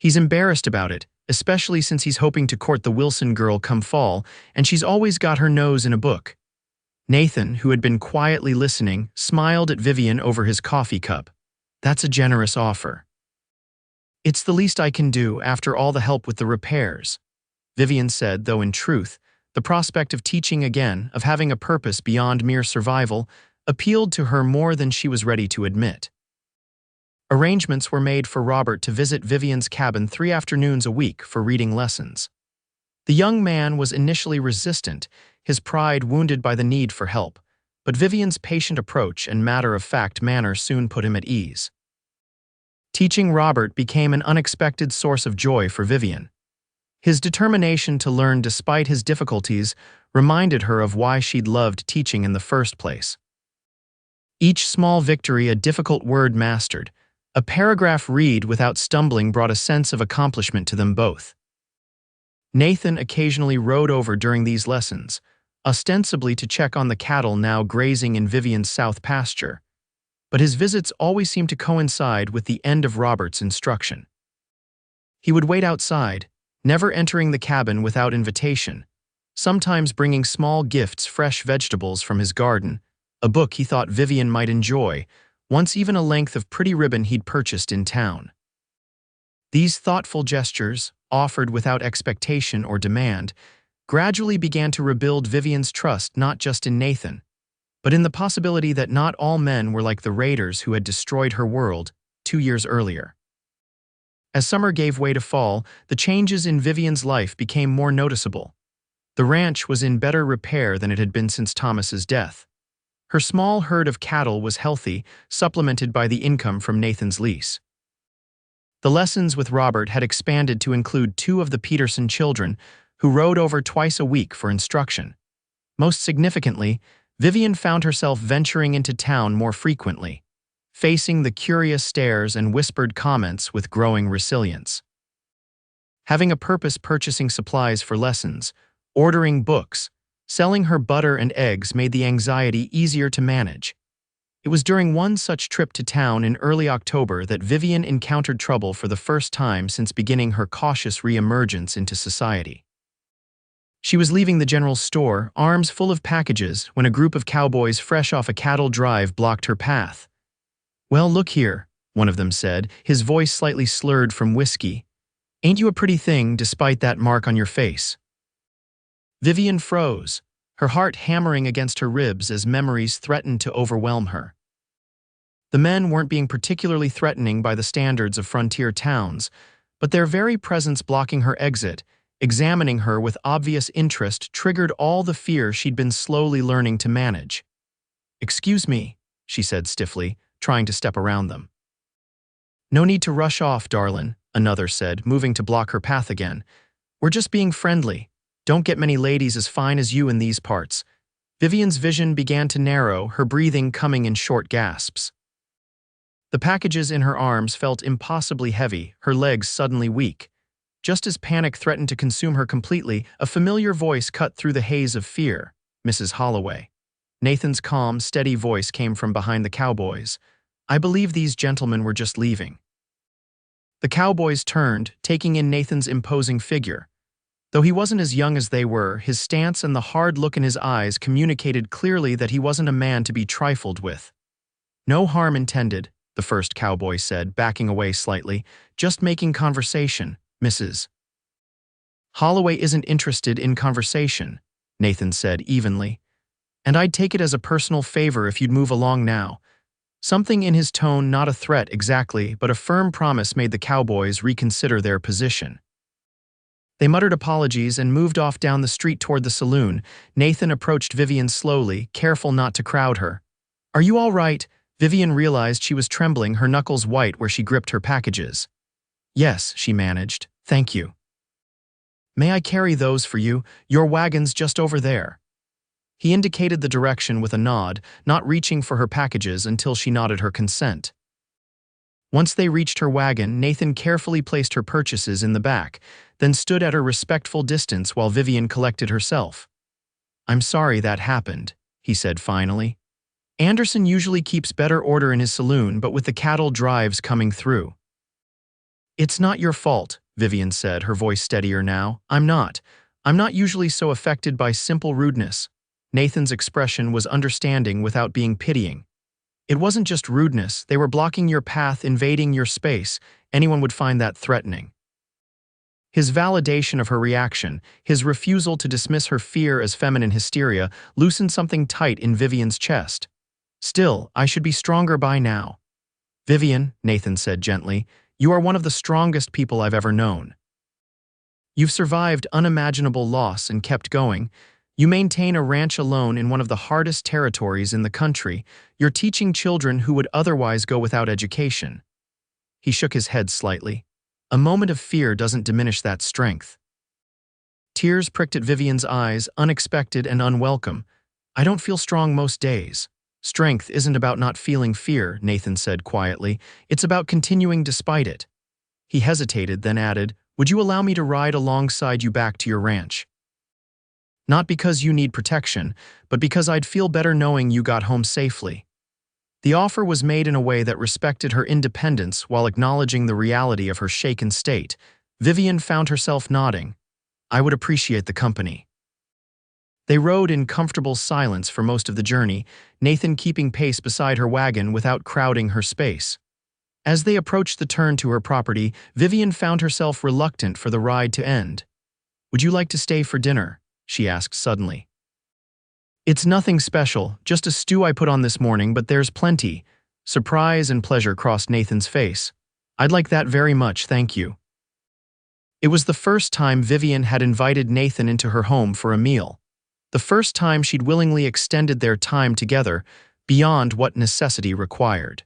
"He's embarrassed about it, especially since he's hoping to court the Wilson girl come fall, and she's always got her nose in a book." Nathan, who had been quietly listening, smiled at Vivian over his coffee cup. "That's a generous offer." "It's the least I can do after all the help with the repairs," Vivian said, though in truth, the prospect of teaching again, of having a purpose beyond mere survival, appealed to her more than she was ready to admit. Arrangements were made for Robert to visit Vivian's cabin 3 afternoons a week for reading lessons. The young man was initially resistant, his pride wounded by the need for help, but Vivian's patient approach and matter-of-fact manner soon put him at ease. Teaching Robert became an unexpected source of joy for Vivian. His determination to learn despite his difficulties reminded her of why she'd loved teaching in the first place. Each small victory, a difficult word mastered, a paragraph read without stumbling, brought a sense of accomplishment to them both. Nathan occasionally rode over during these lessons, ostensibly to check on the cattle now grazing in Vivian's south pasture, but his visits always seemed to coincide with the end of Robert's instruction. He would wait outside, never entering the cabin without invitation, sometimes bringing small gifts, fresh vegetables from his garden, a book he thought Vivian might enjoy, once even a length of pretty ribbon he'd purchased in town. These thoughtful gestures, offered without expectation or demand, gradually began to rebuild Vivian's trust not just in Nathan, but in the possibility that not all men were like the raiders who had destroyed her world 2 years earlier. As summer gave way to fall, the changes in Vivian's life became more noticeable. The ranch was in better repair than it had been since Thomas's death. Her small herd of cattle was healthy, supplemented by the income from Nathan's lease. The lessons with Robert had expanded to include 2 of the Peterson children, who rode over twice a week for instruction. Most significantly, Vivian found herself venturing into town more frequently, facing the curious stares and whispered comments with growing resilience. Having a purpose, purchasing supplies for lessons, ordering books, selling her butter and eggs made the anxiety easier to manage. It was during one such trip to town in early October that Vivian encountered trouble for the first time since beginning her cautious re-emergence into society. She was leaving the general store, arms full of packages, when a group of cowboys fresh off a cattle drive blocked her path. "Well, look here," one of them said, his voice slightly slurred from whiskey. "Ain't you a pretty thing despite that mark on your face?" Vivian froze, her heart hammering against her ribs as memories threatened to overwhelm her. The men weren't being particularly threatening by the standards of frontier towns, but their very presence blocking her exit, examining her with obvious interest, triggered all the fear she'd been slowly learning to manage. "Excuse me," she said stiffly, trying to step around them. "No need to rush off, darlin'," another said, moving to block her path again. "We're just being friendly. Don't get many ladies as fine as you in these parts." Vivian's vision began to narrow, her breathing coming in short gasps. The packages in her arms felt impossibly heavy, her legs suddenly weak. Just as panic threatened to consume her completely, a familiar voice cut through the haze of fear. "Mrs. Holloway." Nathan's calm, steady voice came from behind the cowboys. "I believe these gentlemen were just leaving." The cowboys turned, taking in Nathan's imposing figure. Though he wasn't as young as they were, his stance and the hard look in his eyes communicated clearly that he wasn't a man to be trifled with. "No harm intended," the first cowboy said, backing away slightly. "Just making conversation, Mrs. Holloway isn't interested in conversation," Nathan said evenly. "And I'd take it as a personal favor if you'd move along now." Something in his tone, not a threat exactly, but a firm promise, made the cowboys reconsider their position. They muttered apologies and moved off down the street toward the saloon. Nathan approached Vivian slowly, careful not to crowd her. "Are you all right?" Vivian realized she was trembling, her knuckles white where she gripped her packages. "Yes," she managed. "Thank you." "May I carry those for you? Your wagon's just over there." He indicated the direction with a nod, not reaching for her packages until she nodded her consent. Once they reached her wagon, Nathan carefully placed her purchases in the back, then stood at a respectful distance while Vivian collected herself. "I'm sorry that happened," he said finally. "Anderson usually keeps better order in his saloon, but with the cattle drives coming through." "It's not your fault," Vivian said, her voice steadier now. I'm not usually so affected by simple rudeness." Nathan's expression was understanding without being pitying. "It wasn't just rudeness, they were blocking your path, invading your space. Anyone would find that threatening." His validation of her reaction, his refusal to dismiss her fear as feminine hysteria, loosened something tight in Vivian's chest. "Still, I should be stronger by now." "Vivian," Nathan said gently, "you are one of the strongest people I've ever known. You've survived unimaginable loss and kept going. You maintain a ranch alone in one of the hardest territories in the country. You're teaching children who would otherwise go without education." He shook his head slightly. "A moment of fear doesn't diminish that strength." Tears pricked at Vivian's eyes, unexpected and unwelcome. "I don't feel strong most days." "Strength isn't about not feeling fear," Nathan said quietly. "It's about continuing despite it." He hesitated, then added, "Would you allow me to ride alongside you back to your ranch? Not because you need protection, but because I'd feel better knowing you got home safely." The offer was made in a way that respected her independence while acknowledging the reality of her shaken state. Vivian found herself nodding. "I would appreciate the company." They rode in comfortable silence for most of the journey, Nathan keeping pace beside her wagon without crowding her space. As they approached the turn to her property, Vivian found herself reluctant for the ride to end. "Would you like to stay for dinner?" she asked suddenly. "It's nothing special, just a stew I put on this morning, but there's plenty." Surprise and pleasure crossed Nathan's face. "I'd like that very much, thank you." It was the first time Vivian had invited Nathan into her home for a meal. The first time she'd willingly extended their time together beyond what necessity required.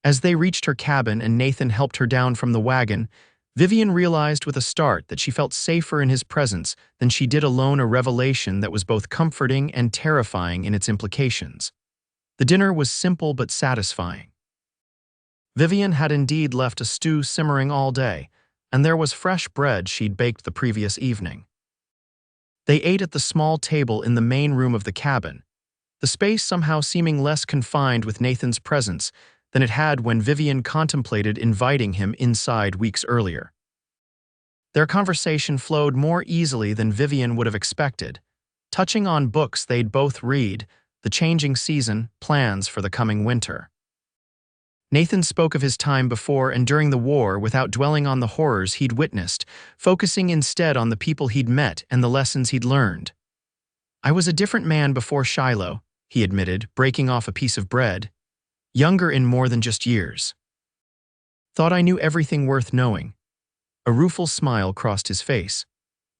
As they reached her cabin and Nathan helped her down from the wagon, Vivian realized with a start that she felt safer in his presence than she did alone, a revelation that was both comforting and terrifying in its implications. The dinner was simple but satisfying. Vivian had indeed left a stew simmering all day, and there was fresh bread she'd baked the previous evening. They ate at the small table in the main room of the cabin, the space somehow seeming less confined with Nathan's presence than it had when Vivian contemplated inviting him inside weeks earlier. Their conversation flowed more easily than Vivian would have expected, touching on books they'd both read, the changing season, plans for the coming winter. Nathan spoke of his time before and during the war without dwelling on the horrors he'd witnessed, focusing instead on the people he'd met and the lessons he'd learned. "I was a different man before Shiloh," he admitted, breaking off a piece of bread. "Younger in more than just years. Thought I knew everything worth knowing." A rueful smile crossed his face.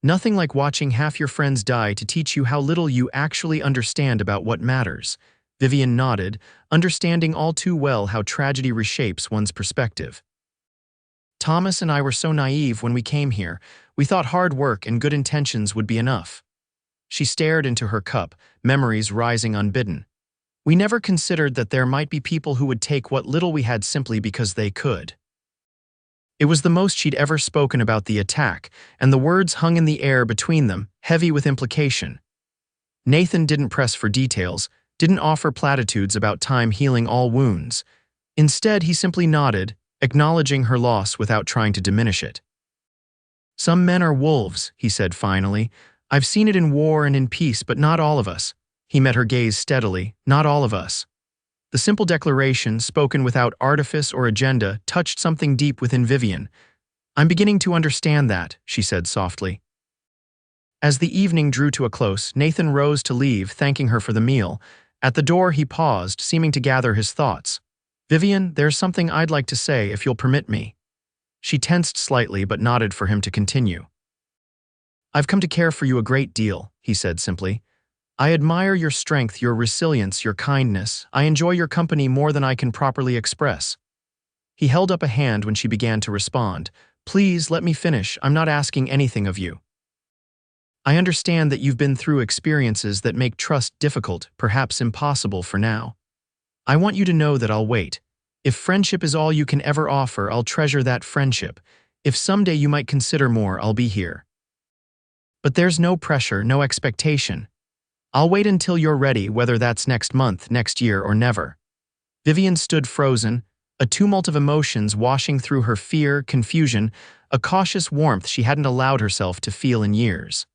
"Nothing like watching half your friends die to teach you how little you actually understand about what matters." Vivian nodded, understanding all too well how tragedy reshapes one's perspective. "Thomas and I were so naive when we came here. We thought hard work and good intentions would be enough." She stared into her cup, memories rising unbidden. "We never considered that there might be people who would take what little we had simply because they could." It was the most she'd ever spoken about the attack, and the words hung in the air between them, heavy with implication. Nathan didn't press for details, didn't offer platitudes about time healing all wounds. Instead, he simply nodded, acknowledging her loss without trying to diminish it. "Some men are wolves," he said finally. "I've seen it in war and in peace, but not all of us." He met her gaze steadily. "Not all of us." The simple declaration, spoken without artifice or agenda, touched something deep within Vivian. "I'm beginning to understand that," she said softly. As the evening drew to a close, Nathan rose to leave, thanking her for the meal. At the door he paused, seeming to gather his thoughts. "Vivian, there's something I'd like to say, if you'll permit me." She tensed slightly but nodded for him to continue. "I've come to care for you a great deal," he said simply. "I admire your strength, your resilience, your kindness. I enjoy your company more than I can properly express." He held up a hand when she began to respond. "Please, let me finish. I'm not asking anything of you. I understand that you've been through experiences that make trust difficult, perhaps impossible for now. I want you to know that I'll wait. If friendship is all you can ever offer, I'll treasure that friendship. If someday you might consider more, I'll be here. But there's no pressure, no expectation. I'll wait until you're ready, whether that's next month, next year, or never." Vivian stood frozen, a tumult of emotions washing through her: fear, confusion, a cautious warmth she hadn't allowed herself to feel in years.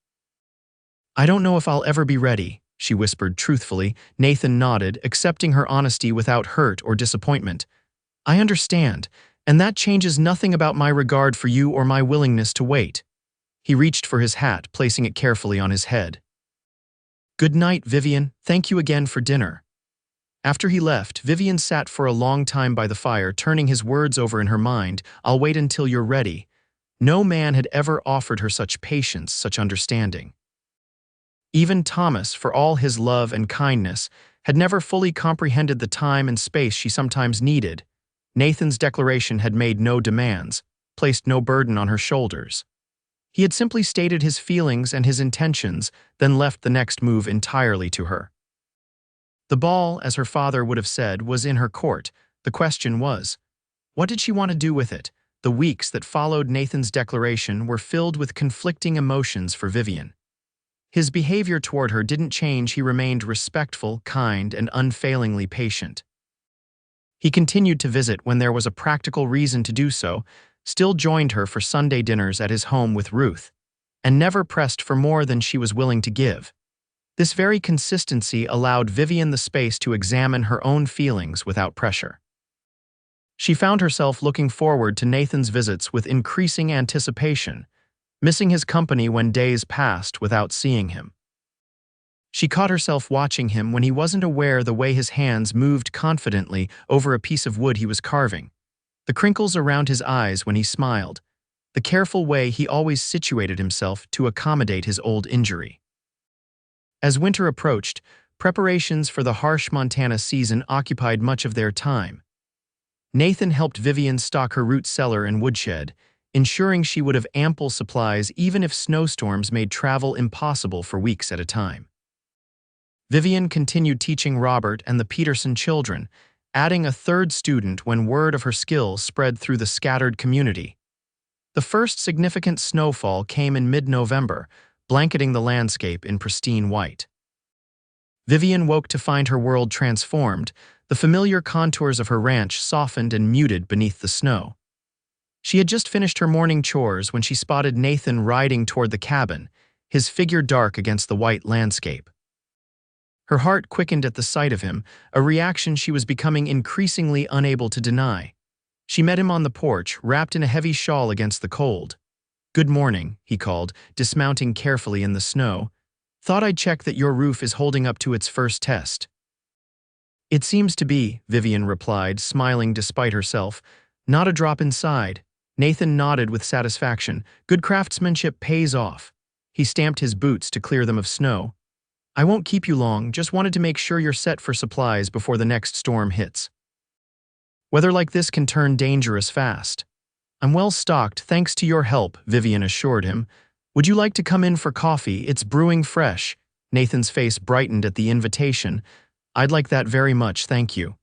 "I don't know if I'll ever be ready," she whispered truthfully. Nathan nodded, accepting her honesty without hurt or disappointment. "I understand, and that changes nothing about my regard for you or my willingness to wait." He reached for his hat, placing it carefully on his head. "Good night, Vivian. Thank you again for dinner." After he left, Vivian sat for a long time by the fire, turning his words over in her mind. "I'll wait until you're ready." No man had ever offered her such patience, such understanding. Even Thomas, for all his love and kindness, had never fully comprehended the time and space she sometimes needed. Nathan's declaration had made no demands, placed no burden on her shoulders. He had simply stated his feelings and his intentions, then left the next move entirely to her. The ball, as her father would have said, was in her court. The question was, what did she want to do with it? The weeks that followed Nathan's declaration were filled with conflicting emotions for Vivian. His behavior toward her didn't change. He remained respectful, kind, and unfailingly patient. He continued to visit when there was a practical reason to do so, still joined her for Sunday dinners at his home with Ruth, and never pressed for more than she was willing to give. This very consistency allowed Vivian the space to examine her own feelings without pressure. She found herself looking forward to Nathan's visits with increasing anticipation, missing his company when days passed without seeing him. She caught herself watching him when he wasn't aware, the way his hands moved confidently over a piece of wood he was carving, the crinkles around his eyes when he smiled, the careful way he always situated himself to accommodate his old injury. As winter approached, preparations for the harsh Montana season occupied much of their time. Nathan helped Vivian stock her root cellar and woodshed, ensuring she would have ample supplies even if snowstorms made travel impossible for weeks at a time. Vivian continued teaching Robert and the Peterson children, adding a third student when word of her skill spread through the scattered community. The first significant snowfall came in mid-November, blanketing the landscape in pristine white. Vivian woke to find her world transformed, the familiar contours of her ranch softened and muted beneath the snow. She had just finished her morning chores when she spotted Nathan riding toward the cabin, his figure dark against the white landscape. Her heart quickened at the sight of him, a reaction she was becoming increasingly unable to deny. She met him on the porch, wrapped in a heavy shawl against the cold. "Good morning," he called, dismounting carefully in the snow. "Thought I'd check that your roof is holding up to its first test." "It seems to be," Vivian replied, smiling despite herself. "Not a drop inside." Nathan nodded with satisfaction. "Good craftsmanship pays off." He stamped his boots to clear them of snow. "I won't keep you long, just wanted to make sure you're set for supplies before the next storm hits. Weather like this can turn dangerous fast." "I'm well stocked, thanks to your help," Vivian assured him. "Would you like to come in for coffee? It's brewing fresh." Nathan's face brightened at the invitation. "I'd like that very much, thank you."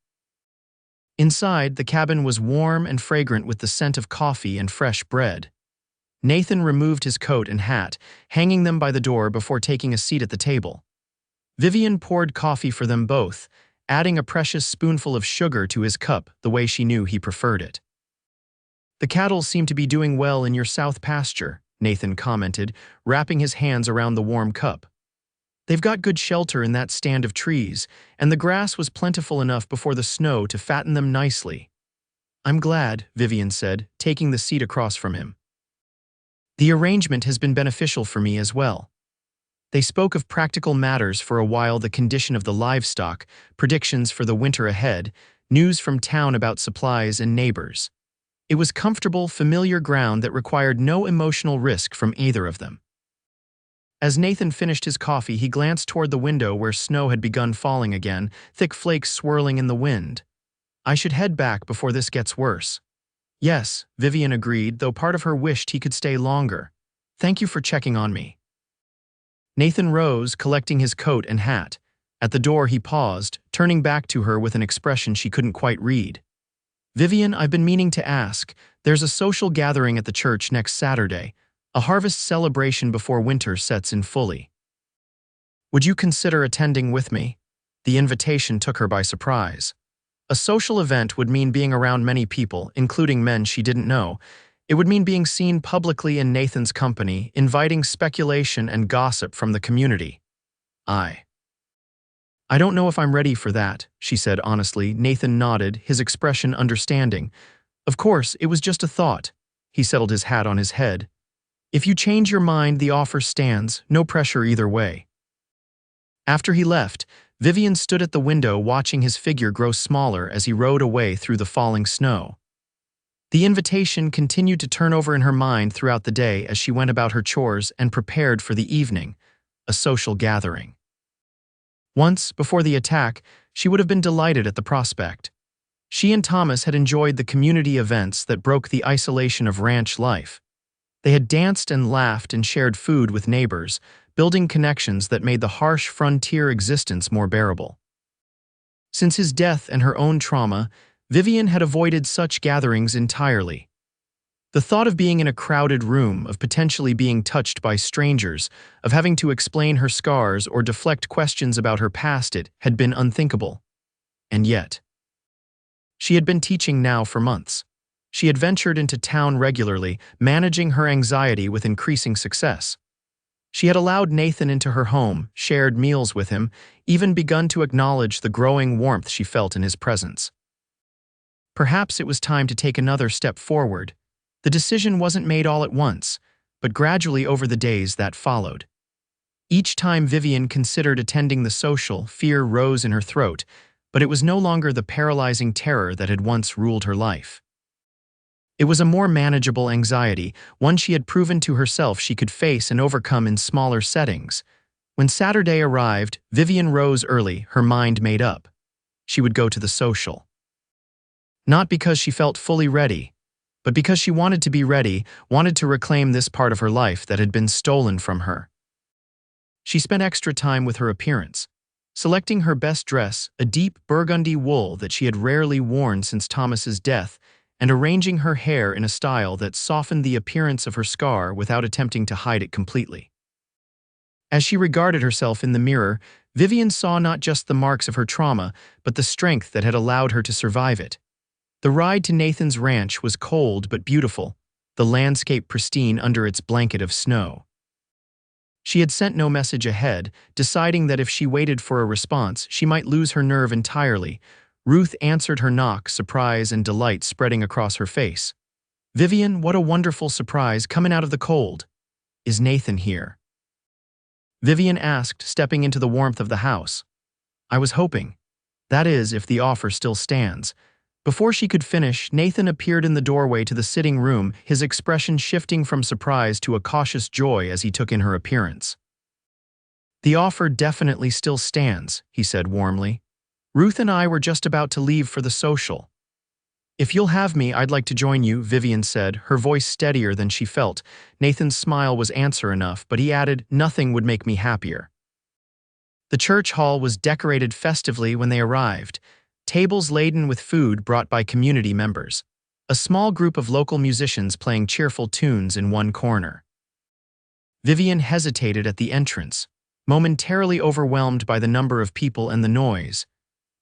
Inside, the cabin was warm and fragrant with the scent of coffee and fresh bread. Nathan removed his coat and hat, hanging them by the door before taking a seat at the table. Vivian poured coffee for them both, adding a precious spoonful of sugar to his cup the way she knew he preferred it. "The cattle seem to be doing well in your south pasture," Nathan commented, wrapping his hands around the warm cup. "They've got good shelter in that stand of trees, and the grass was plentiful enough before the snow to fatten them nicely." "I'm glad," Vivian said, taking the seat across from him. "The arrangement has been beneficial for me as well." They spoke of practical matters for a while: the condition of the livestock, predictions for the winter ahead, news from town about supplies and neighbors. It was comfortable, familiar ground that required no emotional risk from either of them. As Nathan finished his coffee, he glanced toward the window where snow had begun falling again, thick flakes swirling in the wind. I should head back before this gets worse. Yes, Vivian agreed, though part of her wished he could stay longer. Thank you for checking on me. Nathan rose, collecting his coat and hat. At the door he paused, turning back to her with an expression she couldn't quite read. Vivian, I've been meaning to ask. There's a social gathering at the church next Saturday, a harvest celebration before winter sets in fully. Would you consider attending with me? The invitation took her by surprise. A social event would mean being around many people, including men she didn't know. It would mean being seen publicly in Nathan's company, inviting speculation and gossip from the community. I don't know if I'm ready for that, she said honestly. Nathan nodded, his expression understanding. Of course, it was just a thought. He settled his hat on his head. If you change your mind, the offer stands, no pressure either way. After he left, Vivian stood at the window watching his figure grow smaller as he rode away through the falling snow. The invitation continued to turn over in her mind throughout the day as she went about her chores and prepared for the evening, a social gathering. Once, before the attack, she would have been delighted at the prospect. She and Thomas had enjoyed the community events that broke the isolation of ranch life. They had danced and laughed and shared food with neighbors, building connections that made the harsh frontier existence more bearable. Since his death and her own trauma, Vivian had avoided such gatherings entirely. The thought of being in a crowded room, of potentially being touched by strangers, of having to explain her scars or deflect questions about her past had been unthinkable. And yet, she had been teaching now for months. She had ventured into town regularly, managing her anxiety with increasing success. She had allowed Nathan into her home, shared meals with him, even begun to acknowledge the growing warmth she felt in his presence. Perhaps it was time to take another step forward. The decision wasn't made all at once, but gradually over the days that followed. Each time Vivian considered attending the social, fear rose in her throat, but it was no longer the paralyzing terror that had once ruled her life. It was a more manageable anxiety, one she had proven to herself she could face and overcome in smaller settings. When Saturday arrived, Vivian rose early, her mind made up. She would go to the social. Not because she felt fully ready, but because she wanted to be ready, wanted to reclaim this part of her life that had been stolen from her. She spent extra time with her appearance, selecting her best dress, a deep burgundy wool that she had rarely worn since Thomas's death, and arranging her hair in a style that softened the appearance of her scar without attempting to hide it completely. As she regarded herself in the mirror, Vivian saw not just the marks of her trauma, but the strength that had allowed her to survive it. The ride to Nathan's ranch was cold but beautiful, the landscape pristine under its blanket of snow. She had sent no message ahead, deciding that if she waited for a response, she might lose her nerve entirely. Ruth answered her knock, surprise and delight spreading across her face. "Vivian, what a wonderful surprise coming out of the cold. Is Nathan here?" Vivian asked, stepping into the warmth of the house. "I was hoping. That is, if the offer still stands." Before she could finish, Nathan appeared in the doorway to the sitting room, his expression shifting from surprise to a cautious joy as he took in her appearance. "The offer definitely still stands," he said warmly. "Ruth and I were just about to leave for the social." "If you'll have me, I'd like to join you," Vivian said, her voice steadier than she felt. Nathan's smile was answer enough, but he added, "Nothing would make me happier." The church hall was decorated festively when they arrived. Tables laden with food brought by community members. A small group of local musicians playing cheerful tunes in one corner. Vivian hesitated at the entrance, momentarily overwhelmed by the number of people and the noise.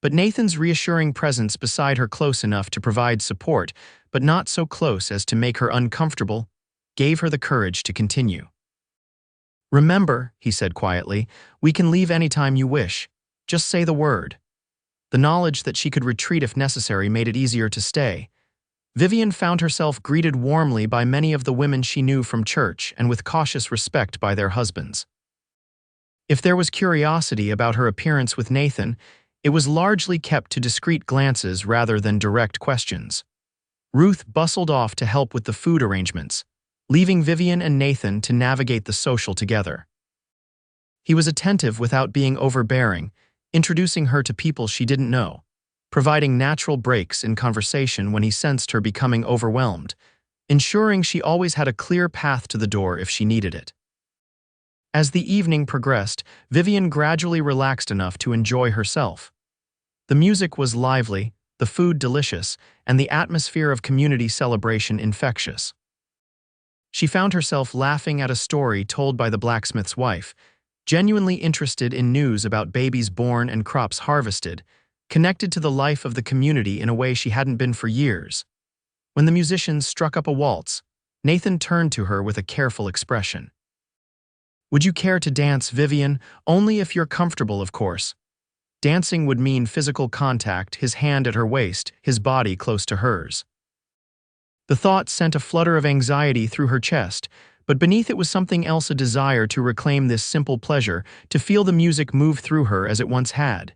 But Nathan's reassuring presence beside her, close enough to provide support, but not so close as to make her uncomfortable, gave her the courage to continue. "Remember," he said quietly, "we can leave anytime you wish. Just say the word." The knowledge that she could retreat if necessary made it easier to stay. Vivian found herself greeted warmly by many of the women she knew from church and with cautious respect by their husbands. If there was curiosity about her appearance with Nathan, it was largely kept to discreet glances rather than direct questions. Ruth bustled off to help with the food arrangements, leaving Vivian and Nathan to navigate the social together. He was attentive without being overbearing, introducing her to people she didn't know, providing natural breaks in conversation when he sensed her becoming overwhelmed, ensuring she always had a clear path to the door if she needed it. As the evening progressed, Vivian gradually relaxed enough to enjoy herself. The music was lively, the food delicious, and the atmosphere of community celebration infectious. She found herself laughing at a story told by the blacksmith's wife, genuinely interested in news about babies born and crops harvested, connected to the life of the community in a way she hadn't been for years. When the musicians struck up a waltz, Nathan turned to her with a careful expression. "Would you care to dance, Vivian? Only if you're comfortable, of course." Dancing would mean physical contact, his hand at her waist, his body close to hers. The thought sent a flutter of anxiety through her chest, but beneath it was something else, a desire to reclaim this simple pleasure, to feel the music move through her as it once had.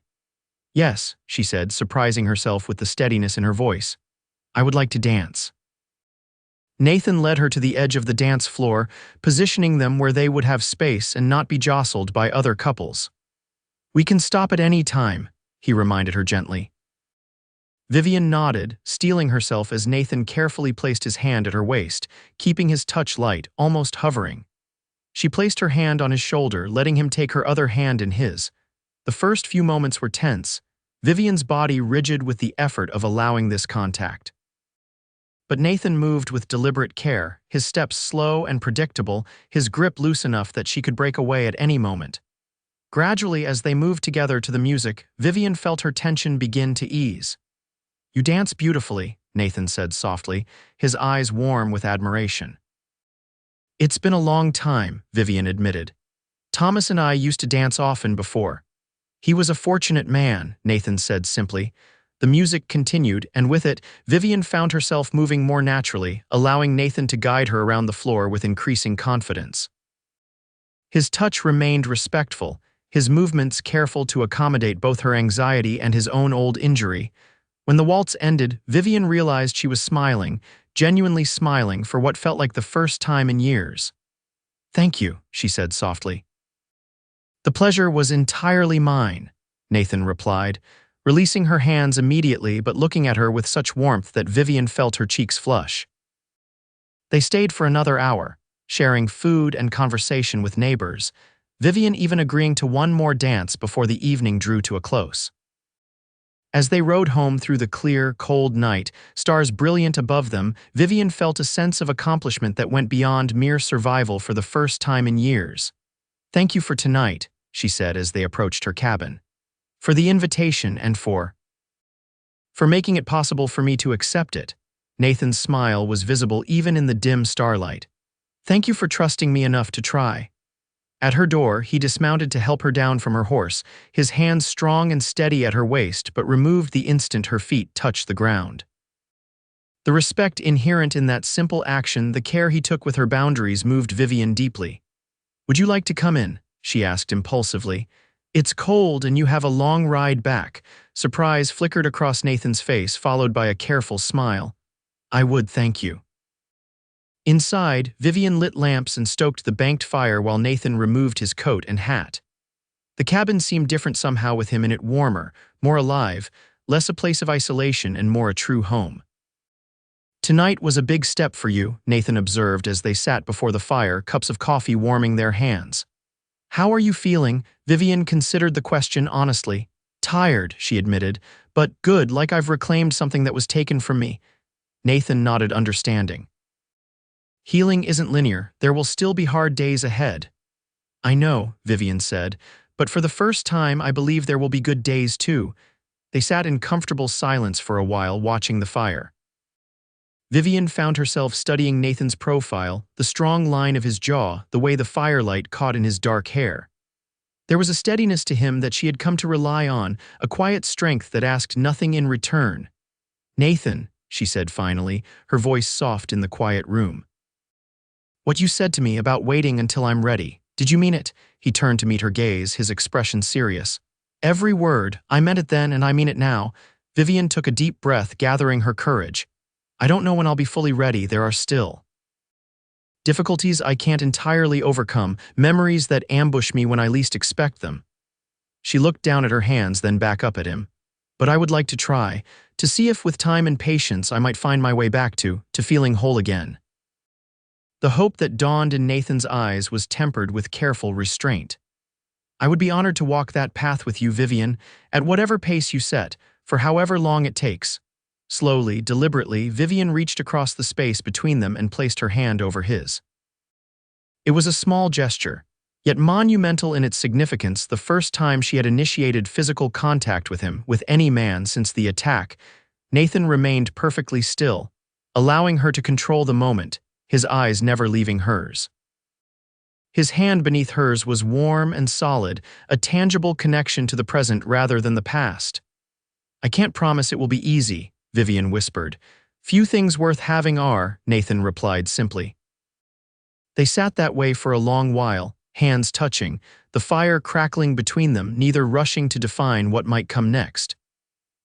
"Yes," she said, surprising herself with the steadiness in her voice. "I would like to dance." Nathan led her to the edge of the dance floor, positioning them where they would have space and not be jostled by other couples. "We can stop at any time," he reminded her gently. Vivian nodded, steeling herself as Nathan carefully placed his hand at her waist, keeping his touch light, almost hovering. She placed her hand on his shoulder, letting him take her other hand in his. The first few moments were tense, Vivian's body rigid with the effort of allowing this contact. But Nathan moved with deliberate care, his steps slow and predictable, his grip loose enough that she could break away at any moment. Gradually, as they moved together to the music, Vivian felt her tension begin to ease. "You dance beautifully," Nathan said softly, his eyes warm with admiration. "It's been a long time," Vivian admitted. "Thomas and I used to dance often before." "He was a fortunate man," Nathan said simply. The music continued, and with it, Vivian found herself moving more naturally, allowing Nathan to guide her around the floor with increasing confidence. His touch remained respectful, his movements careful to accommodate both her anxiety and his own old injury. When the waltz ended, Vivian realized she was smiling, genuinely smiling for what felt like the first time in years. "Thank you," she said softly. "The pleasure was entirely mine," Nathan replied, releasing her hands immediately but looking at her with such warmth that Vivian felt her cheeks flush. They stayed for another hour, sharing food and conversation with neighbors, Vivian even agreeing to one more dance before the evening drew to a close. As they rode home through the clear, cold night, stars brilliant above them, Vivian felt a sense of accomplishment that went beyond mere survival for the first time in years. "Thank you for tonight," she said as they approached her cabin. "For the invitation and for making it possible for me to accept it." Nathan's smile was visible even in the dim starlight. "Thank you for trusting me enough to try." At her door, he dismounted to help her down from her horse, his hands strong and steady at her waist, but removed the instant her feet touched the ground. The respect inherent in that simple action, the care he took with her boundaries, moved Vivian deeply. "Would you like to come in?" she asked impulsively. "It's cold and you have a long ride back." Surprise flickered across Nathan's face, followed by a careful smile. "I would, thank you." Inside, Vivian lit lamps and stoked the banked fire while Nathan removed his coat and hat. The cabin seemed different somehow with him in it, warmer, more alive, less a place of isolation and more a true home. "Tonight was a big step for you," Nathan observed as they sat before the fire, cups of coffee warming their hands. "How are you feeling?" Vivian considered the question honestly. "Tired," she admitted, "but good, like I've reclaimed something that was taken from me." Nathan nodded understanding. "Healing isn't linear. There will still be hard days ahead." "I know," Vivian said, "but for the first time I believe there will be good days too." They sat in comfortable silence for a while, watching the fire. Vivian found herself studying Nathan's profile, the strong line of his jaw, the way the firelight caught in his dark hair. There was a steadiness to him that she had come to rely on, a quiet strength that asked nothing in return. "Nathan," she said finally, her voice soft in the quiet room. "What you said to me about waiting until I'm ready, did you mean it?" He turned to meet her gaze, his expression serious. "Every word. I meant it then and I mean it now." Vivian took a deep breath, gathering her courage. "I don't know when I'll be fully ready. There are still Difficulties I can't entirely overcome, memories that ambush me when I least expect them. She looked down at her hands, then back up at him. But I would like to try, to see if with time and patience I might find my way back to feeling whole again. The hope that dawned in Nathan's eyes was tempered with careful restraint. I would be honored to walk that path with you, Vivian, at whatever pace you set, for however long it takes. Slowly, deliberately, Vivian reached across the space between them and placed her hand over his. It was a small gesture, yet monumental in its significance, the first time she had initiated physical contact with him, with any man since the attack. Nathan remained perfectly still, allowing her to control the moment, his eyes never leaving hers. His hand beneath hers was warm and solid, a tangible connection to the present rather than the past. I can't promise it will be easy, Vivian whispered. Few things worth having are, Nathan replied simply. They sat that way for a long while, hands touching, the fire crackling between them, neither rushing to define what might come next.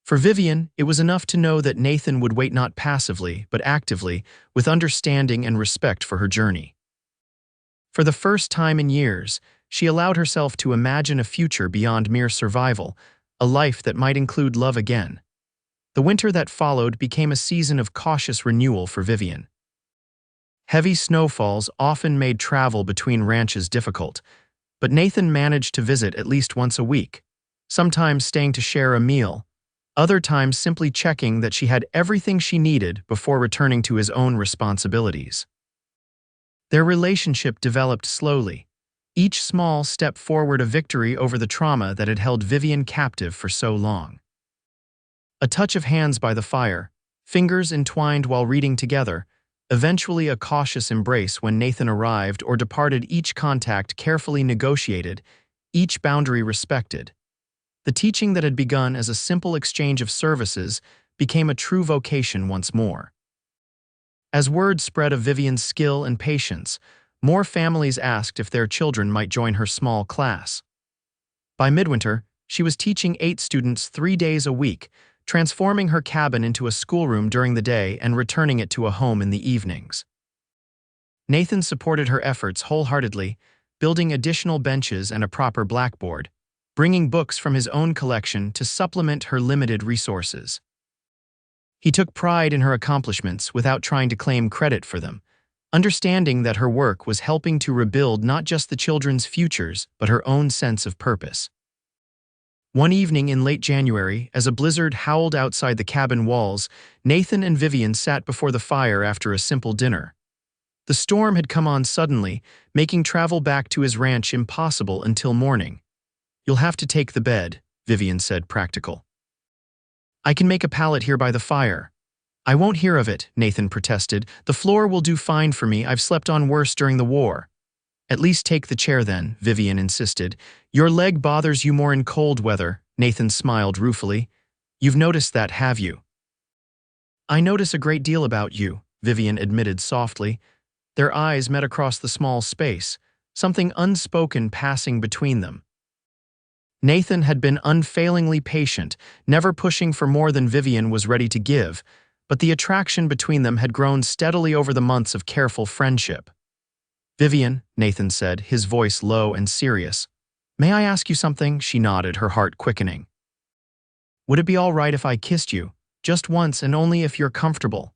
For Vivian, it was enough to know that Nathan would wait not passively, but actively, with understanding and respect for her journey. For the first time in years, she allowed herself to imagine a future beyond mere survival, a life that might include love again. The winter that followed became a season of cautious renewal for Vivian. Heavy snowfalls often made travel between ranches difficult, but Nathan managed to visit at least once a week, sometimes staying to share a meal, other times simply checking that she had everything she needed before returning to his own responsibilities. Their relationship developed slowly, each small step forward a victory over the trauma that had held Vivian captive for so long. A touch of hands by the fire, fingers entwined while reading together, eventually a cautious embrace when Nathan arrived or departed, each contact carefully negotiated, each boundary respected. The teaching that had begun as a simple exchange of services became a true vocation once more. As word spread of Vivian's skill and patience, more families asked if their children might join her small class. By midwinter, she was teaching 8 students 3 days a week, transforming her cabin into a schoolroom during the day and returning it to a home in the evenings. Nathan supported her efforts wholeheartedly, building additional benches and a proper blackboard, bringing books from his own collection to supplement her limited resources. He took pride in her accomplishments without trying to claim credit for them, understanding that her work was helping to rebuild not just the children's futures, but her own sense of purpose. One evening in late January, as a blizzard howled outside the cabin walls, Nathan and Vivian sat before the fire after a simple dinner. The storm had come on suddenly, making travel back to his ranch impossible until morning. "You'll have to take the bed," Vivian said, practical. "I can make a pallet here by the fire." "I won't hear of it," Nathan protested. "The floor will do fine for me. I've slept on worse during the war." "At least take the chair then," Vivian insisted. "Your leg bothers you more in cold weather," Nathan smiled ruefully. "You've noticed that, have you?" "I notice a great deal about you," Vivian admitted softly. Their eyes met across the small space, something unspoken passing between them. Nathan had been unfailingly patient, never pushing for more than Vivian was ready to give, but the attraction between them had grown steadily over the months of careful friendship. "Vivian," Nathan said, his voice low and serious. "May I ask you something?" She nodded, her heart quickening. "Would it be all right if I kissed you, just once and only if you're comfortable?"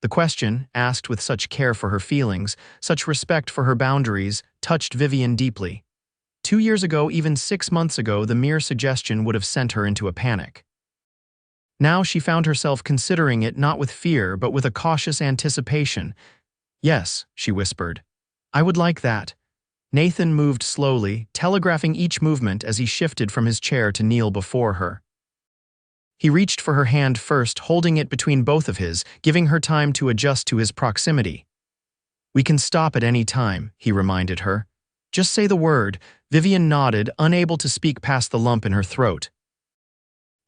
The question, asked with such care for her feelings, such respect for her boundaries, touched Vivian deeply. 2 years ago, even 6 months ago, the mere suggestion would have sent her into a panic. Now she found herself considering it not with fear, but with a cautious anticipation. "Yes," she whispered. "I would like that." Nathan moved slowly, telegraphing each movement as he shifted from his chair to kneel before her. He reached for her hand first, holding it between both of his, giving her time to adjust to his proximity. "We can stop at any time," he reminded her. "Just say the word." Vivian nodded, unable to speak past the lump in her throat.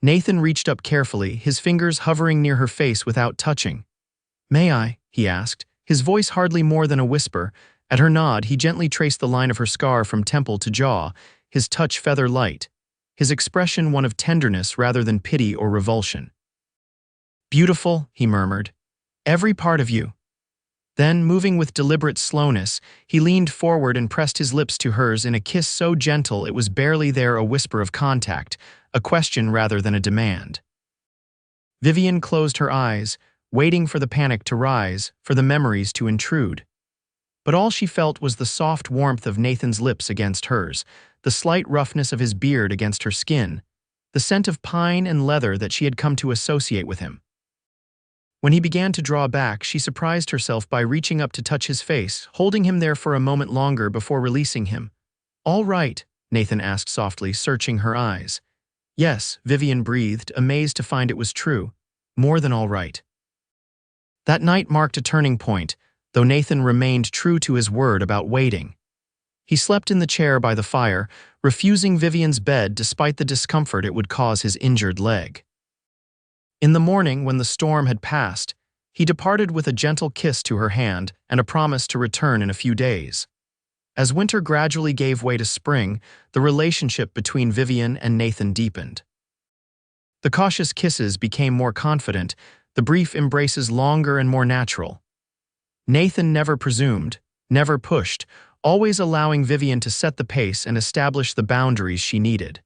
Nathan reached up carefully, his fingers hovering near her face without touching. "May I?" he asked, his voice hardly more than a whisper. At her nod, he gently traced the line of her scar from temple to jaw, his touch feather light, his expression one of tenderness rather than pity or revulsion. "Beautiful," he murmured. "Every part of you." Then, moving with deliberate slowness, he leaned forward and pressed his lips to hers in a kiss so gentle it was barely there a whisper of contact, a question rather than a demand. Vivian closed her eyes, waiting for the panic to rise, for the memories to intrude. But all she felt was the soft warmth of Nathan's lips against hers, the slight roughness of his beard against her skin, the scent of pine and leather that she had come to associate with him. When he began to draw back, she surprised herself by reaching up to touch his face, holding him there for a moment longer before releasing him. "All right," Nathan asked softly, searching her eyes. "Yes," Vivian breathed, amazed to find it was true. "More than all right." That night marked a turning point, though Nathan remained true to his word about waiting. He slept in the chair by the fire, refusing Vivian's bed despite the discomfort it would cause his injured leg. In the morning, when the storm had passed, he departed with a gentle kiss to her hand and a promise to return in a few days. As winter gradually gave way to spring, the relationship between Vivian and Nathan deepened. The cautious kisses became more confident, the brief embraces longer and more natural. Nathan never presumed, never pushed, always allowing Vivian to set the pace and establish the boundaries she needed.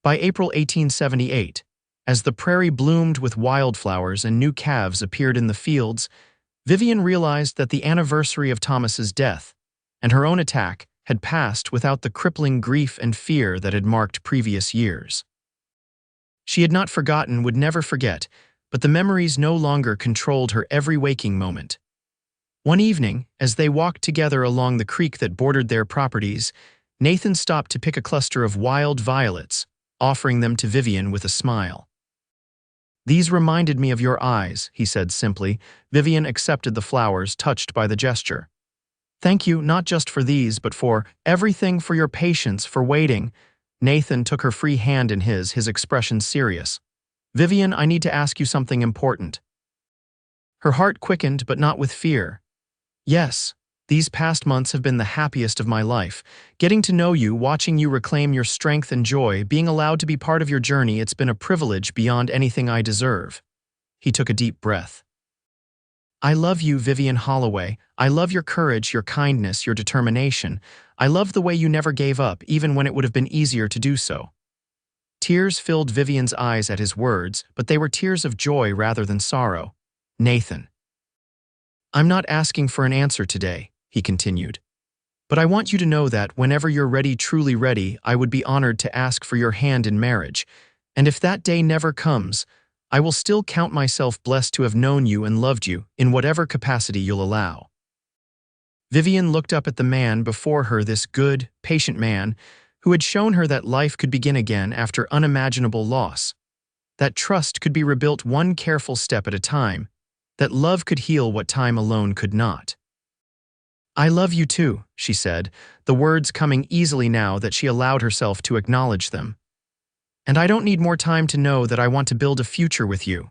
By April 1878, as the prairie bloomed with wildflowers and new calves appeared in the fields, Vivian realized that the anniversary of Thomas's death and her own attack had passed without the crippling grief and fear that had marked previous years. She had not forgotten, would never forget, but the memories no longer controlled her every waking moment. One evening, as they walked together along the creek that bordered their properties, Nathan stopped to pick a cluster of wild violets, offering them to Vivian with a smile. "These reminded me of your eyes," he said simply. Vivian accepted the flowers, touched by the gesture. "Thank you, not just for these, but for everything, for your patience, for waiting." Nathan took her free hand in his expression serious. "Vivian, I need to ask you something important." Her heart quickened, but not with fear. "Yes, these past months have been the happiest of my life. Getting to know you, watching you reclaim your strength and joy, being allowed to be part of your journey, it's been a privilege beyond anything I deserve." He took a deep breath. "I love you, Vivian Holloway. I love your courage, your kindness, your determination. I love the way you never gave up, even when it would have been easier to do so." Tears filled Vivian's eyes at his words, but they were tears of joy rather than sorrow. "Nathan, I'm not asking for an answer today," he continued. "But I want you to know that whenever you're ready, truly ready, I would be honored to ask for your hand in marriage. And if that day never comes, I will still count myself blessed to have known you and loved you, in whatever capacity you'll allow." Vivian looked up at the man before her, this good, patient man, who had shown her that life could begin again after unimaginable loss, that trust could be rebuilt one careful step at a time, that love could heal what time alone could not. "I love you too," she said, the words coming easily now that she allowed herself to acknowledge them. "And I don't need more time to know that I want to build a future with you."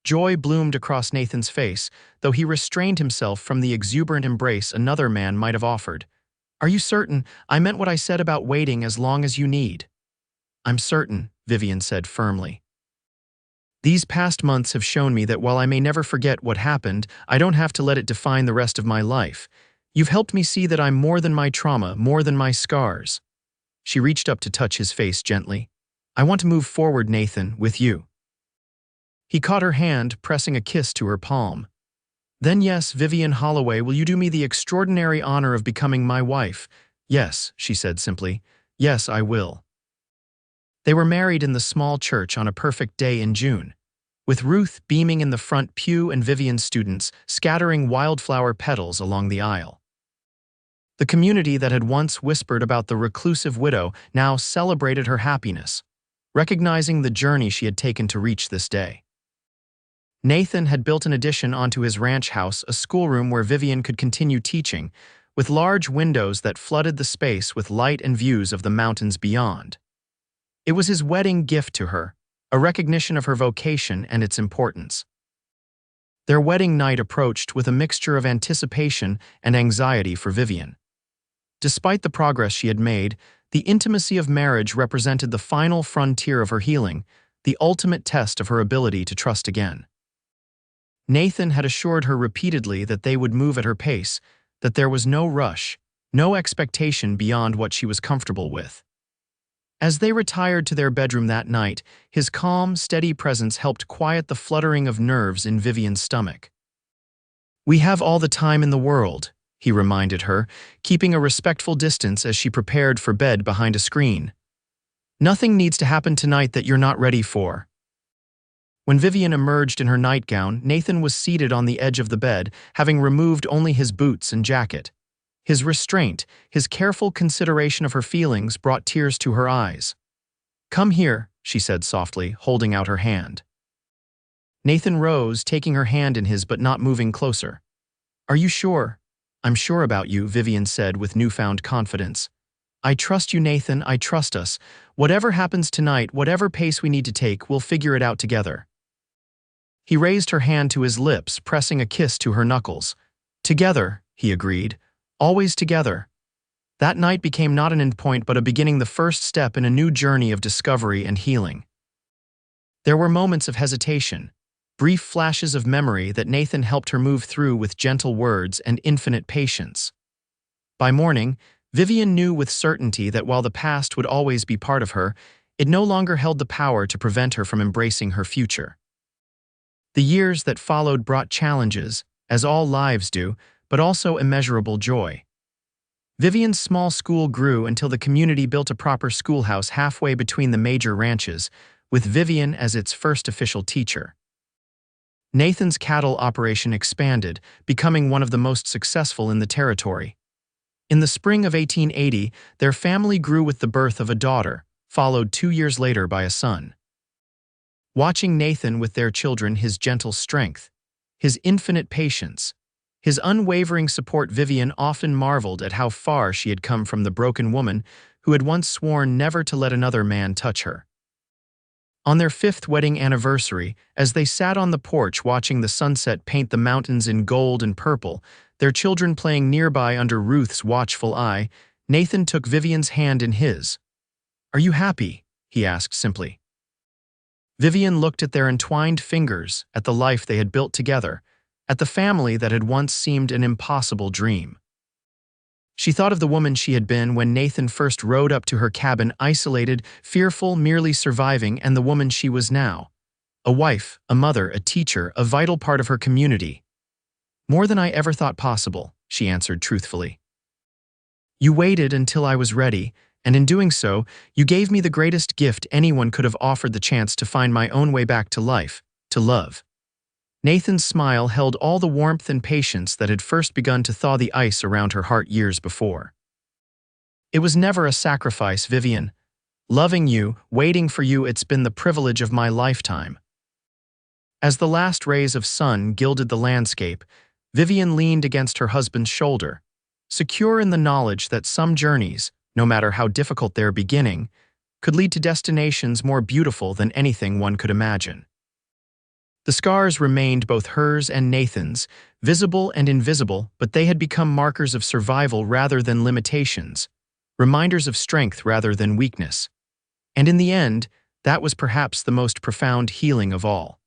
Joy bloomed across Nathan's face, though he restrained himself from the exuberant embrace another man might have offered. "Are you certain? I meant what I said about waiting as long as you need." "I'm certain," Vivian said firmly. "These past months have shown me that while I may never forget what happened, I don't have to let it define the rest of my life. You've helped me see that I'm more than my trauma, more than my scars." She reached up to touch his face gently. "I want to move forward, Nathan, with you." He caught her hand, pressing a kiss to her palm. "Then yes, Vivian Holloway, will you do me the extraordinary honor of becoming my wife?" "Yes," she said simply. "Yes, I will." They were married in the small church on a perfect day in June, with Ruth beaming in the front pew and Vivian's students scattering wildflower petals along the aisle. The community that had once whispered about the reclusive widow now celebrated her happiness, recognizing the journey she had taken to reach this day. Nathan had built an addition onto his ranch house, a schoolroom where Vivian could continue teaching, with large windows that flooded the space with light and views of the mountains beyond. It was his wedding gift to her, a recognition of her vocation and its importance. Their wedding night approached with a mixture of anticipation and anxiety for Vivian. Despite the progress she had made, the intimacy of marriage represented the final frontier of her healing, the ultimate test of her ability to trust again. Nathan had assured her repeatedly that they would move at her pace, that there was no rush, no expectation beyond what she was comfortable with. As they retired to their bedroom that night, his calm, steady presence helped quiet the fluttering of nerves in Vivian's stomach. "We have all the time in the world," he reminded her, keeping a respectful distance as she prepared for bed behind a screen. "Nothing needs to happen tonight that you're not ready for." When Vivian emerged in her nightgown, Nathan was seated on the edge of the bed, having removed only his boots and jacket. His restraint, his careful consideration of her feelings brought tears to her eyes. "Come here," she said softly, holding out her hand. Nathan rose, taking her hand in his but not moving closer. "Are you sure?" "I'm sure about you," Vivian said with newfound confidence. "I trust you, Nathan, I trust us. Whatever happens tonight, whatever pace we need to take, we'll figure it out together." He raised her hand to his lips, pressing a kiss to her knuckles. "Together," he agreed. "Always together." That night became not an endpoint but a beginning, the first step in a new journey of discovery and healing. There were moments of hesitation, brief flashes of memory that Nathan helped her move through with gentle words and infinite patience. By morning, Vivian knew with certainty that while the past would always be part of her, it no longer held the power to prevent her from embracing her future. The years that followed brought challenges, as all lives do, but also immeasurable joy. Vivian's small school grew until the community built a proper schoolhouse halfway between the major ranches, with Vivian as its first official teacher. Nathan's cattle operation expanded, becoming one of the most successful in the territory. In the spring of 1880, their family grew with the birth of a daughter, followed 2 years later by a son. Watching Nathan with their children, his gentle strength, his infinite patience, his unwavering support, Vivian often marveled at how far she had come from the broken woman who had once sworn never to let another man touch her. On their 5th wedding anniversary, as they sat on the porch watching the sunset paint the mountains in gold and purple, their children playing nearby under Ruth's watchful eye, Nathan took Vivian's hand in his. "Are you happy?" he asked simply. Vivian looked at their entwined fingers, at the life they had built together, at the family that had once seemed an impossible dream. She thought of the woman she had been when Nathan first rode up to her cabin, isolated, fearful, merely surviving, and the woman she was now. A wife, a mother, a teacher, a vital part of her community. "More than I ever thought possible," she answered truthfully. "You waited until I was ready, and in doing so, you gave me the greatest gift anyone could have offered, the chance to find my own way back to life, to love." Nathan's smile held all the warmth and patience that had first begun to thaw the ice around her heart years before. "It was never a sacrifice, Vivian. Loving you, waiting for you, it's been the privilege of my lifetime." As the last rays of sun gilded the landscape, Vivian leaned against her husband's shoulder, secure in the knowledge that some journeys, no matter how difficult their beginning, could lead to destinations more beautiful than anything one could imagine. The scars remained both hers and Nathan's, visible and invisible, but they had become markers of survival rather than limitations, reminders of strength rather than weakness. And in the end, that was perhaps the most profound healing of all.